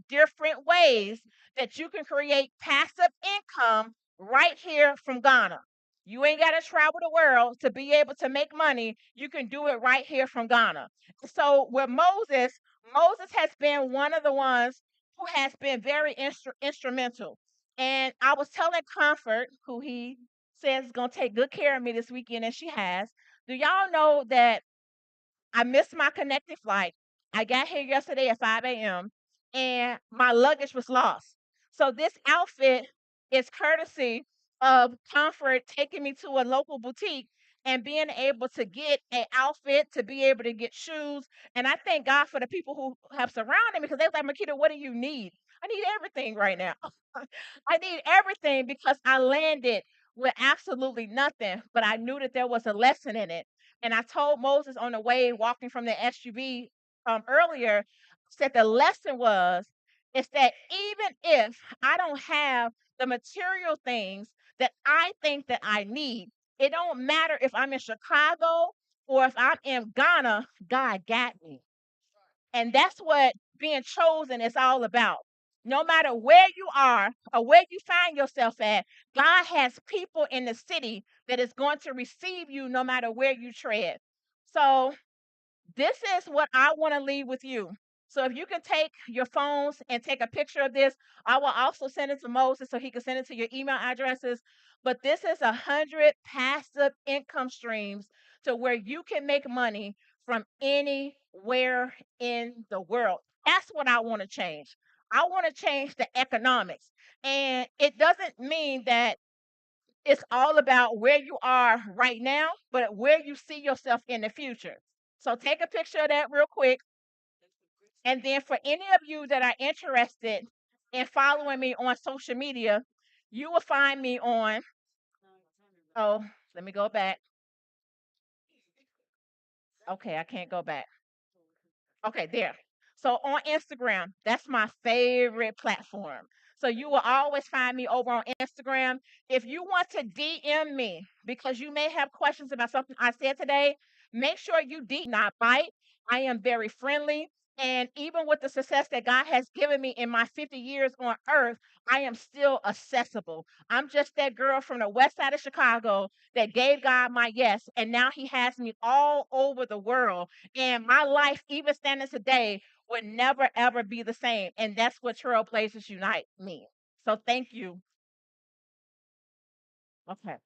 different ways that you can create passive income right here from Ghana. You ain't got to travel the world to be able to make money. You can do it right here from Ghana. So with Moses, Moses has been one of the ones who has been very instrumental. And I was telling Comfort, who he says is going to take good care of me this weekend, and she has. Do y'all know that I missed my connecting flight? I got here yesterday at 5 a.m. and my luggage was lost. So this outfit is courtesy of Comfort taking me to a local boutique and being able to get an outfit, to be able to get shoes. And I thank God for the people who have surrounded me, because they was like, Makeda, what do you need? I need everything right now. I need everything, because I landed with absolutely nothing, but I knew that there was a lesson in it. And I told Moses on the way walking from the SUV earlier, said the lesson was is that even if I don't have the material things that I think that I need, it don't matter if I'm in Chicago or if I'm in Ghana, God got me. And that's what being chosen is all about. No matter where you are or where you find yourself at, God has people in the city that is going to receive you no matter where you tread. So this is what I want to leave with you. So if you can take your phones and take a picture of this, I will also send it to Moses so he can send it to your email addresses. But this is 100 passive income streams to where you can make money from anywhere in the world. That's what I want to change. I want to change the economics. And it doesn't mean that it's all about where you are right now, but where you see yourself in the future. So take a picture of that real quick. And then for any of you that are interested in following me on social media, you will find me on, oh, let me go back. Okay, I can't go back. Okay, there. So on Instagram, that's my favorite platform. So you will always find me over on Instagram. If you want to DM me because you may have questions about something I said today, make sure you not bite. I am very friendly. And even with the success that God has given me in my 50 years on earth, I am still accessible. I'm just that girl from the west side of Chicago that gave God my yes. And now he has me all over the world. And my life, even standing today, would never ever be the same. And that's what Trailblazers Unite means. So thank you. Okay.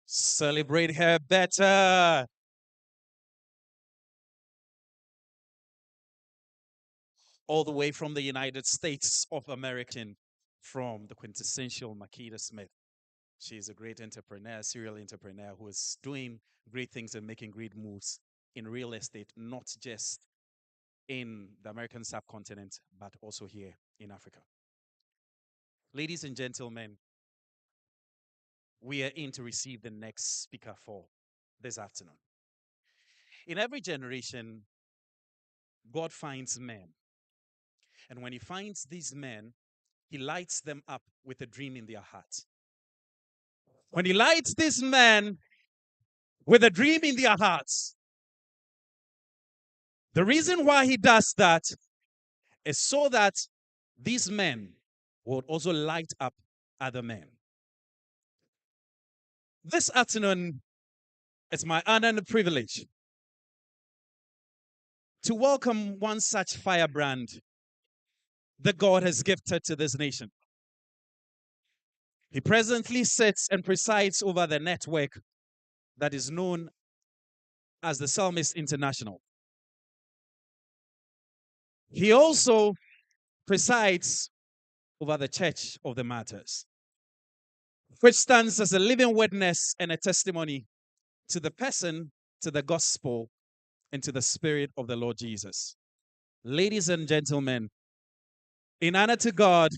Celebrate her better. All the way from the United States of America, from the quintessential Makeda Smith. She's a great entrepreneur, serial entrepreneur who is doing great things and making great moves in real estate, not just in the American subcontinent, but also here in Africa. Ladies and gentlemen, we are in to receive the next speaker for this afternoon. In every generation, God finds men. And when he finds these men, he lights them up with a dream in their heart. When he lights these men with a dream in their hearts, the reason why he does that is so that these men would also light up other men. This afternoon, it's my honor and privilege to welcome one such firebrand that God has gifted to this nation. He presently sits and presides over the network that is known as the Selmist International. He also presides over the Church of the Martyrs, which stands as a living witness and a testimony to the person, to the gospel, and to the spirit of the Lord Jesus. Ladies and gentlemen, in honor to God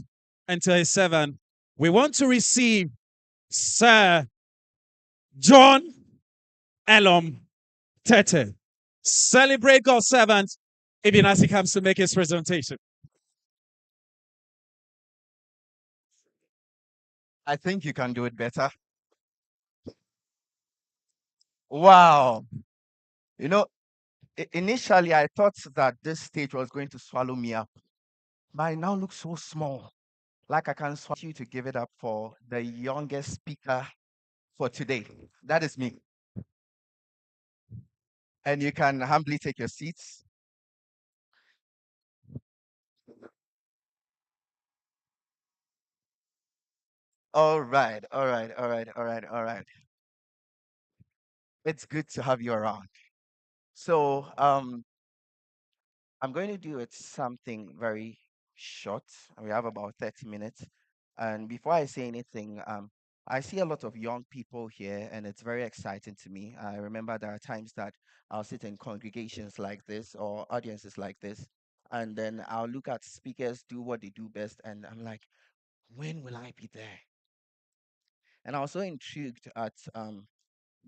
and to his servant, we want to receive Sir John Elorm Tetteh. Celebrate God's servant even as he comes to make his presentation. I think you can do it better. Wow. You know, initially I thought that this stage was going to swallow me up, but it now looks so small. Like I can swallow you to give it up for the youngest speaker for today. That is me. And you can humbly take your seats. All right, all right, all right, all right, all right. It's good to have you around. So, I'm going to do it something very short. We have about 30 minutes. And before I say anything, I see a lot of young people here, and it's very exciting to me. I remember there are times that I'll sit in congregations like this or audiences like this, and then I'll look at speakers do what they do best, and I'm like, when will I be there? And I was so intrigued at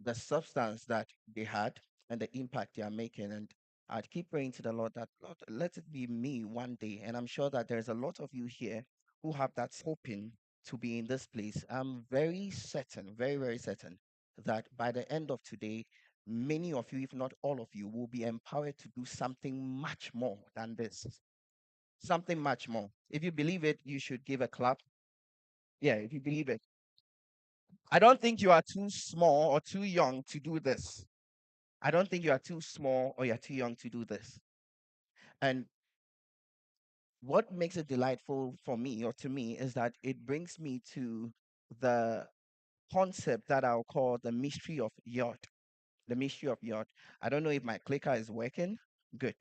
the substance that they had and the impact they are making. And I'd keep praying to the Lord that, Lord, let it be me one day. And I'm sure that there's a lot of you here who have that hoping to be in this place. I'm very certain, very, very certain that by the end of today, many of you, if not all of you, will be empowered to do something much more than this. Something much more. If you believe it, you should give a clap. Yeah, if you believe it. I don't think you are too small or too young to do this. I don't think you are too small or you're too young to do this. And what makes it delightful for me or to me is that it brings me to the concept that I'll call the mystery of Yod. The mystery of Yod. I don't know if my clicker is working. Good.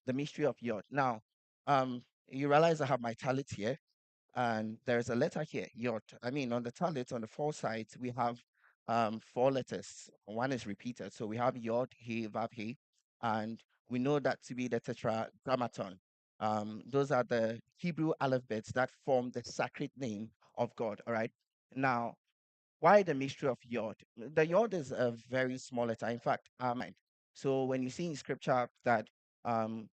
The mystery of Yod. Now, you realize I have my talent here. And there's a letter here, Yod. I mean, on the tablet, on the four sides, we have four letters. One is repeated. So we have Yod, He, Vav, He. And we know that to be the Tetragrammaton. Those are the Hebrew alphabets that form the sacred name of God. All right. Now, why the mystery of Yod? The Yod is a very small letter. In fact, so when you see in scripture that um,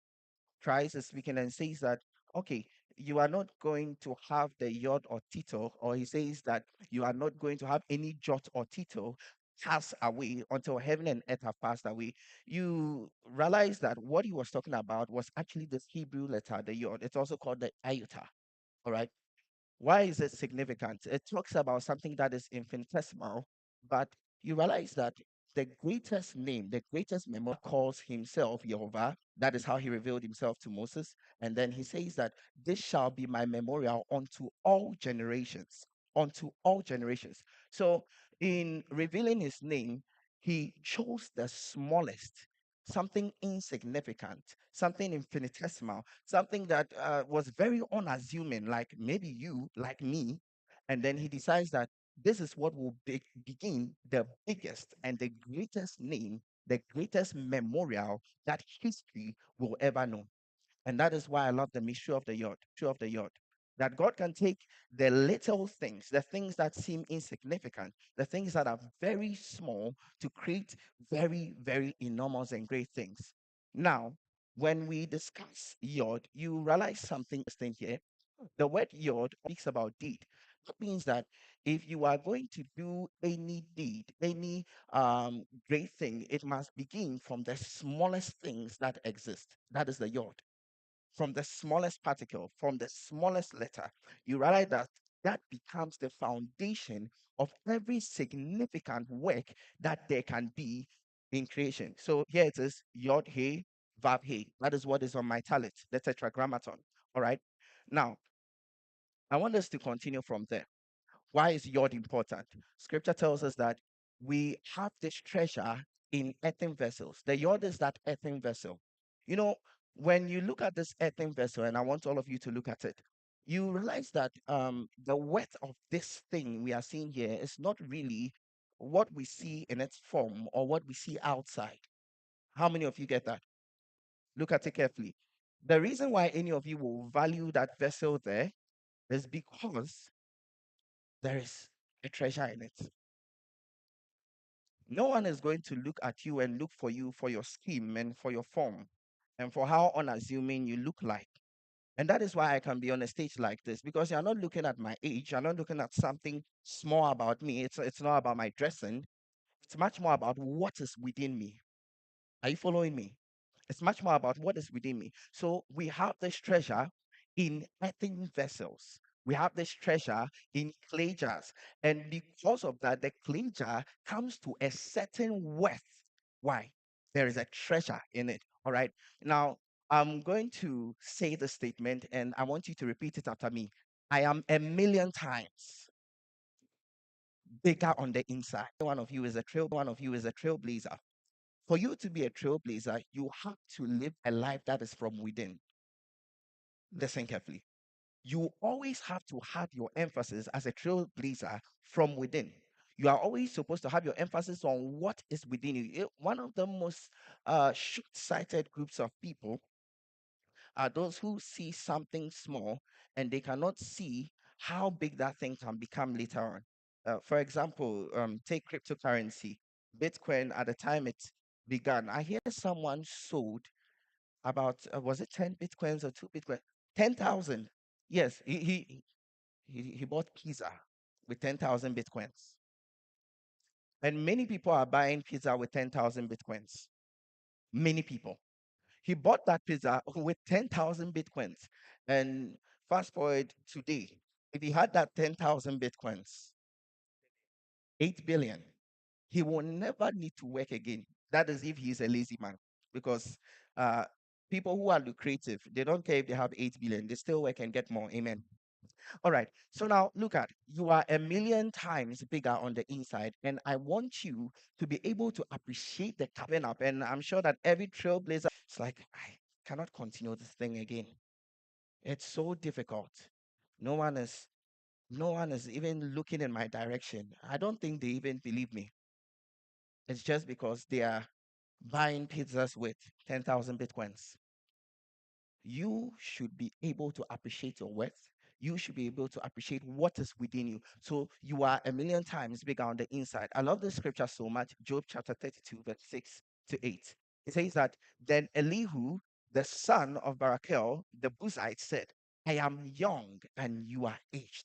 Christ is speaking and says that, okay, you are not going to have the yod or tittle, or he says that you are not going to have any jot or tittle pass away until heaven and earth have passed away. You realize that what he was talking about was actually this Hebrew letter, the yod. It's also called the iota. All right. Why is it significant? It talks about something that is infinitesimal, but you realize that the greatest name, the greatest memory calls himself Jehovah. That is how he revealed himself to Moses. And then he says that this shall be my memorial unto all generations, unto all generations. So in revealing his name, he chose the smallest, something insignificant, something infinitesimal, something that was very unassuming, like maybe you, like me. And then he decides that this is what will begin the biggest and the greatest name, the greatest memorial that history will ever know. And that is why I love the mystery of the yod, that God can take the little things, the things that seem insignificant, the things that are very small to create very, very enormous and great things. Now, when we discuss yod, you realize something interesting here. The word yod speaks about deed. That means that if you are going to do any deed, any great thing, it must begin from the smallest things that exist. That is the yod, from the smallest particle, from the smallest letter. You realize that that becomes the foundation of every significant work that there can be in creation. So here it is, Yod He, Vav He. That is what is on my talent, the Tetragrammaton. All right. Now, I want us to continue from there. Why is Yod important? Scripture tells us that we have this treasure in earthen vessels. The Yod is that earthen vessel. You know, when you look at this earthen vessel, and I want all of you to look at it, you realize that the width of this thing we are seeing here is not really what we see in its form or what we see outside. How many of you get that? Look at it carefully. The reason why any of you will value that vessel there is because there is a treasure in it. No one is going to look at you and look for you for your scheme and for your form and for how unassuming you look like. And that is why I can be on a stage like this, because you're not looking at my age, you're not looking at something small about me. It's not about my dressing. It's much more about what is within me. Are you following me? It's much more about what is within me. So we have this treasure in earthen vessels. We have this treasure in clay jars. And because of that, the clay jar comes to a certain worth. Why? There is a treasure in it. All right. Now, I'm going to say the statement and I want you to repeat it after me. I am a million times bigger on the inside. One of you is a trailblazer. For you to be a trailblazer, you have to live a life that is from within. Listen carefully. You always have to have your emphasis as a trailblazer from within. You are always supposed to have your emphasis on what is within you. One of the most short-sighted groups of people are those who see something small and they cannot see how big that thing can become later on. For example, take cryptocurrency. Bitcoin, at the time it began, I hear someone sold about, was it 10 Bitcoins or 2 Bitcoin? 10,000. Yes, he bought pizza with 10,000 Bitcoins. And many people are buying pizza with 10,000 Bitcoins. Many people. He bought that pizza with 10,000 Bitcoins. And fast forward today, if he had that 10,000 Bitcoins, 8 billion, he will never need to work again. That is if he's a lazy man. Because uh, people who are lucrative, they don't care if they have 8 billion, they still work and get more. Amen. All right. So now look at, you are a million times bigger on the inside, and I want you to be able to appreciate the coming up. And I'm sure that every trailblazer, it's like, I cannot continue this thing again. It's so difficult. No one is no one is even looking in my direction. I don't think they even believe me. It's just because they are buying pizzas with 10,000 Bitcoins. You should be able to appreciate your worth. You should be able to appreciate what is within you. So you are a million times bigger on the inside. I love this scripture so much. Job chapter 32, verse 6 to 8. It says that then Elihu, the son of Barachel, the Buzite, said, I am young and you are aged.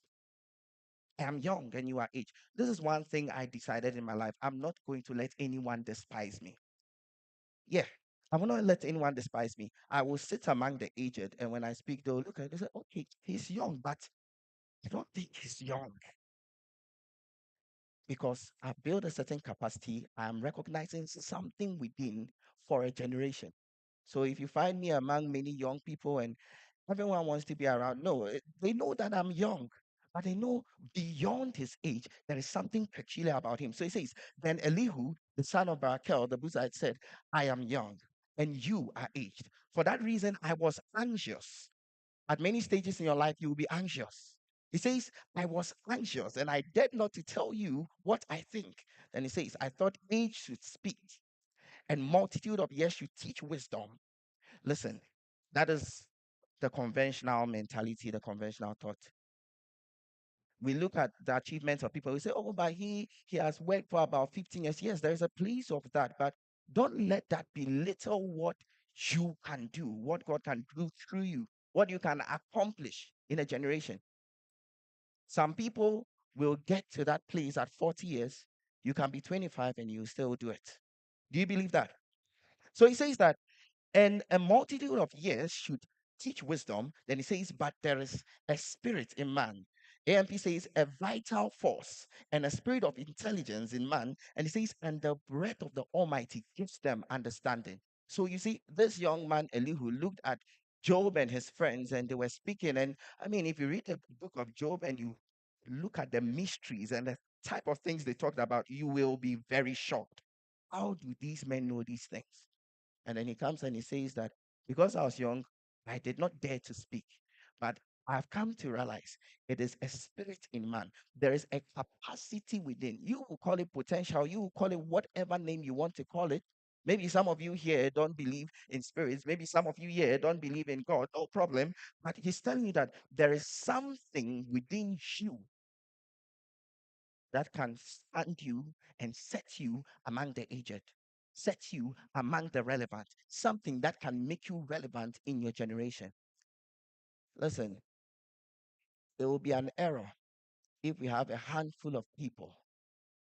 I am young and you are aged. This is one thing I decided in my life. I'm not going to let anyone despise me. Yeah, I will not let anyone despise me. I will sit among the aged, and when I speak, they'll look at it and say, okay, he's young, but I don't think he's young because I've built a certain capacity. I'm recognizing something within for a generation. So if you find me among many young people and everyone wants to be around, no, they know that I'm young, but they know beyond his age, there is something peculiar about him. So he says, then Elihu, the son of Barachel, the Buzite, said, I am young and you are aged. For that reason, I was anxious. At many stages in your life, you will be anxious. He says, I was anxious and I dared not to tell you what I think. Then he says, I thought age should speak and multitude of years should teach wisdom. Listen, that is the conventional mentality, the conventional thought. We look at the achievements of people. We say, oh, but he has worked for about 15 years. Yes, there is a place of that, but don't let that belittle what you can do, what God can do through you, what you can accomplish in a generation. Some people will get to that place at 40 years. You can be 25 and you still do it. Do you believe that? So he says that, and a multitude of years should teach wisdom. Then he says, but there is a spirit in man. AMP says, a vital force and a spirit of intelligence in man. And he says, and the breath of the Almighty gives them understanding. So you see, this young man, Elihu, looked at Job and his friends, and they were speaking. And I mean, if you read the book of Job and you look at the mysteries and the type of things they talked about, you will be very shocked. How do these men know these things? And then he comes and he says that because I was young, I did not dare to speak. But I've come to realize it is a spirit in man. There is a capacity within. You will call it potential, you will call it whatever name you want to call it. Maybe some of you here don't believe in spirits. Maybe some of you here don't believe in God. No problem. But he's telling you that there is something within you that can stand you and set you among the aged, set you among the relevant, something that can make you relevant in your generation. Listen, there will be an error if we have a handful of people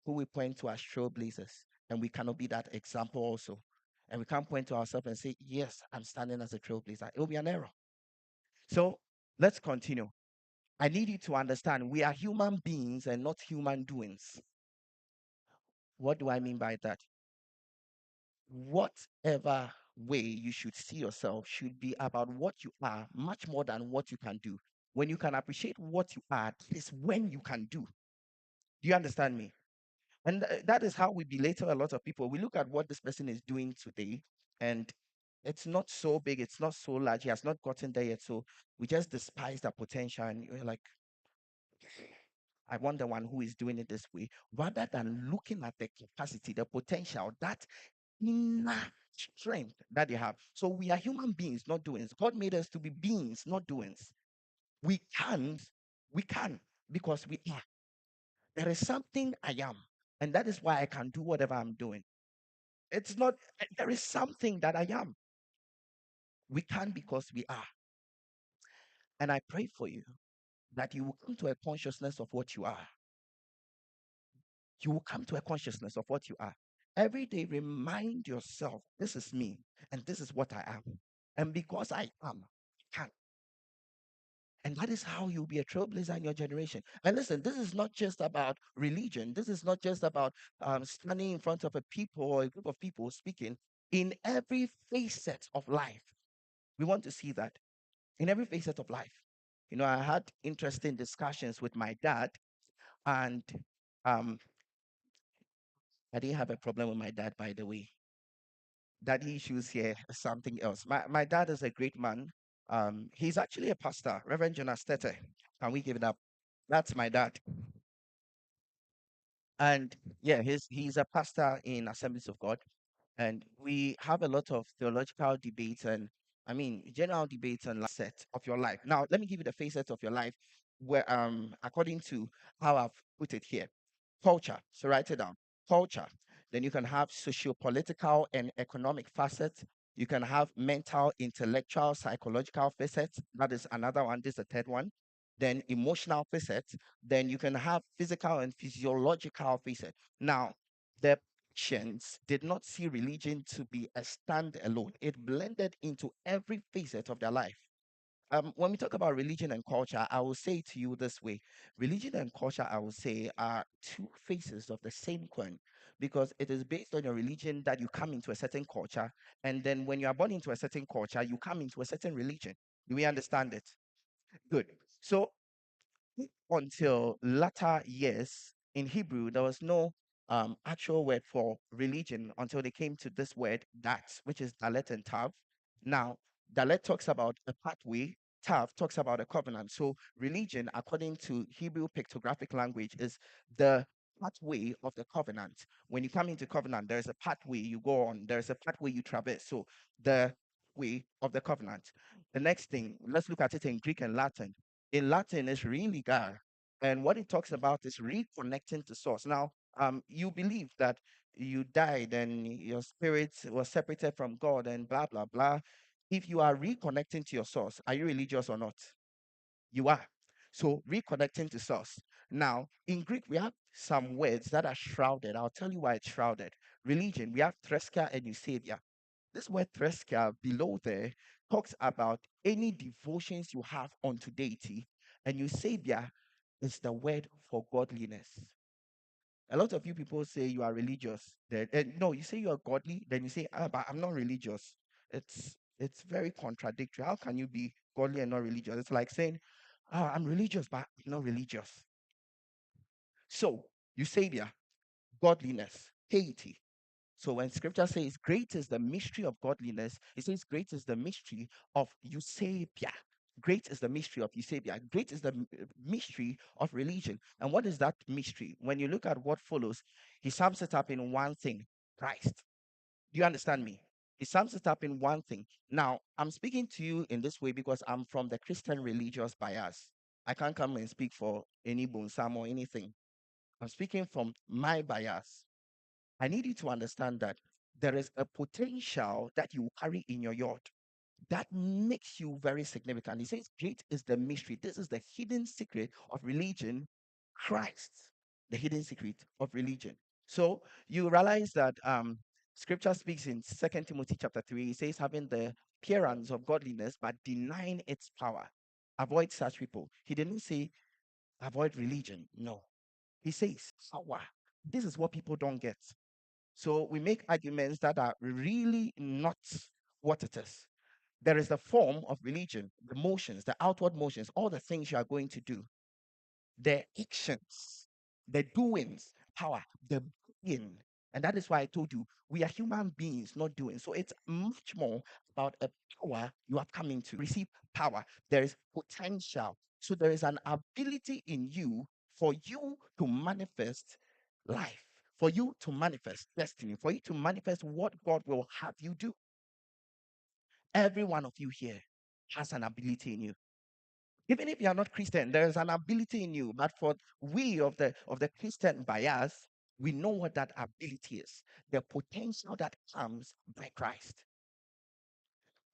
who we point to as trailblazers, and we cannot be that example also. And we can't point to ourselves and say, yes, I'm standing as a trailblazer. It will be an error. So let's continue. I need you to understand we are human beings and not human doings. What do I mean by that? Whatever way you should see yourself should be about what you are, much more than what you can do. When you can appreciate what you are, that is when you can do. Do you understand me? And that is how we belittle a lot of people. We look at what this person is doing today, and it's not so big, it's not so large, he has not gotten there yet. So we just despise that potential, and you're like, I want the one who is doing it this way, rather than looking at the capacity, the potential, that inner strength that they have. So we are human beings, not doings. God made us to be beings, not doings. We can't, we can, because we are. There is something I am, and that is why I can do whatever I'm doing. It's not, there is something that I am. We can because we are. And I pray for you that you will come to a consciousness of what you are. You will come to a consciousness of what you are. Every day, remind yourself, this is me, and this is what I am. And because I am, I can. And that is how you'll be a trailblazer in your generation. And listen, this is not just about religion. This is not just about standing in front of a people or a group of people speaking. In every facet of life, we want to see that. In every facet of life. You know, I had interesting discussions with my dad, and um, I didn't have a problem with my dad, by the way. Daddy issues here is something else. My dad is a great man. He's actually a pastor, Reverend Jonas Tetteh. Can we give it up? That's my dad. And yeah, he's a pastor in Assemblies of God, and we have a lot of theological debates and I mean general debates on set of your life. Now, let me give you the facet of your life where according to how I've put it here. Culture. So write it down. Culture. Then you can have socio-political and economic facets. You can have mental, intellectual, psychological facets. That is another one. This is the third one. Then emotional facets. Then you can have physical and physiological facets. Now, the Christians did not see religion to be a standalone. It blended into every facet of their life. When we talk about religion and culture, I will say to you this way: religion and culture, I will say, are two faces of the same coin, because it is based on your religion that you come into a certain culture, and then when you are born into a certain culture, you come into a certain religion. Do we understand it? Good. So until latter years in Hebrew, there was no actual word for religion until they came to this word dat, which is dalet and tav. Now, dalet talks about a pathway, tav talks about a covenant. So, religion, according to Hebrew pictographic language, is the pathway of the covenant. When you come into covenant, there's a pathway you go on, there's a pathway you traverse. So, the way of the covenant. The next thing, let's look at it in Greek and Latin. In Latin, it's really God. And what it talks about is reconnecting to source. Now, you believe that you died and your spirit was separated from God and blah, blah, blah. If you are reconnecting to your source, are you religious or not? You are. So, reconnecting to source. Now, in Greek, we have some words that are shrouded. I'll tell you why it's shrouded. Religion, we have Treska and Eusebia. This word Treska below there talks about any devotions you have unto deity, and Eusebia is the word for godliness. A lot of you people say you are religious. No, you say you are godly, then you say, but I'm not religious. It's very contradictory. How can you be godly and not religious? It's like saying, I'm religious, but I'm not religious. So, Eusebia, godliness, piety. So when scripture says great is the mystery of godliness, it says great is the mystery of Eusebia. Great is the mystery of Eusebia. Great is the mystery of religion. And what is that mystery? When you look at what follows, he sums it up in one thing: Christ. Do you understand me? He sums it up in one thing. Now, I'm speaking to you in this way because I'm from the Christian religious bias. I can't come and speak for any bonsam or anything. I'm speaking from my bias. I need you to understand that there is a potential that you carry in your yard that makes you very significant. He says, great is the mystery. This is the hidden secret of religion, Christ, the hidden secret of religion. So you realize that scripture speaks in Second Timothy chapter 3. It says, having the appearance of godliness, but denying its power. Avoid such people. He didn't say avoid religion. No. He says power. This is what people don't get. So we make arguments that are really not what it is. There is the form of religion, the motions, the outward motions, all the things you are going to do, the actions, the doings, power, the being. And that is why I told you we are human beings, not doing. So it's much more about a power you are coming to receive power. There is potential. So there is an ability in you for you to manifest life, for you to manifest destiny, for you to manifest what God will have you do. Every one of you here has an ability in you. Even if you are not Christian, there is an ability in you. But for we of the Christian bias, we know what that ability is, the potential that comes by Christ.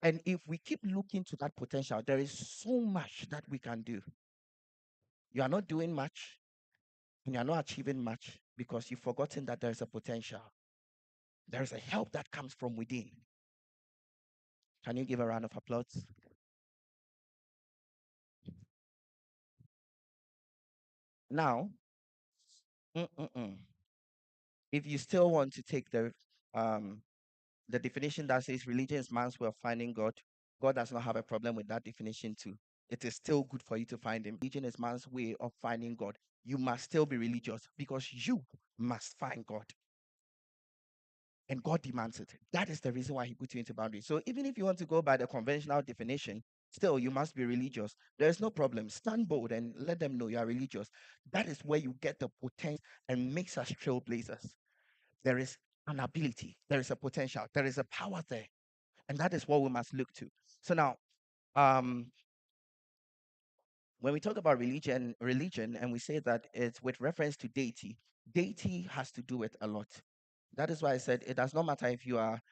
And if we keep looking to that potential, there is so much that we can do. You are not doing much and you are not achieving much because you've forgotten that there is a potential. There is a help that comes from within. Can you give a round of applause? Now, if you still want to take the definition that says religion is man's way of finding God, God does not have a problem with that definition too. It is still good for you to find him. Religion is man's way of finding God. You must still be religious because you must find God. And God demands it. That is the reason why he put you into boundaries. So even if you want to go by the conventional definition, still you must be religious. There is no problem. Stand bold and let them know you are religious. That is where you get the potential and makes us trailblazers. There is an ability, there is a potential, there is a power there. And that is what we must look to. So now, when we talk about religion, and we say that it's with reference to deity, deity has to do with a lot. That is why I said it does not matter if you are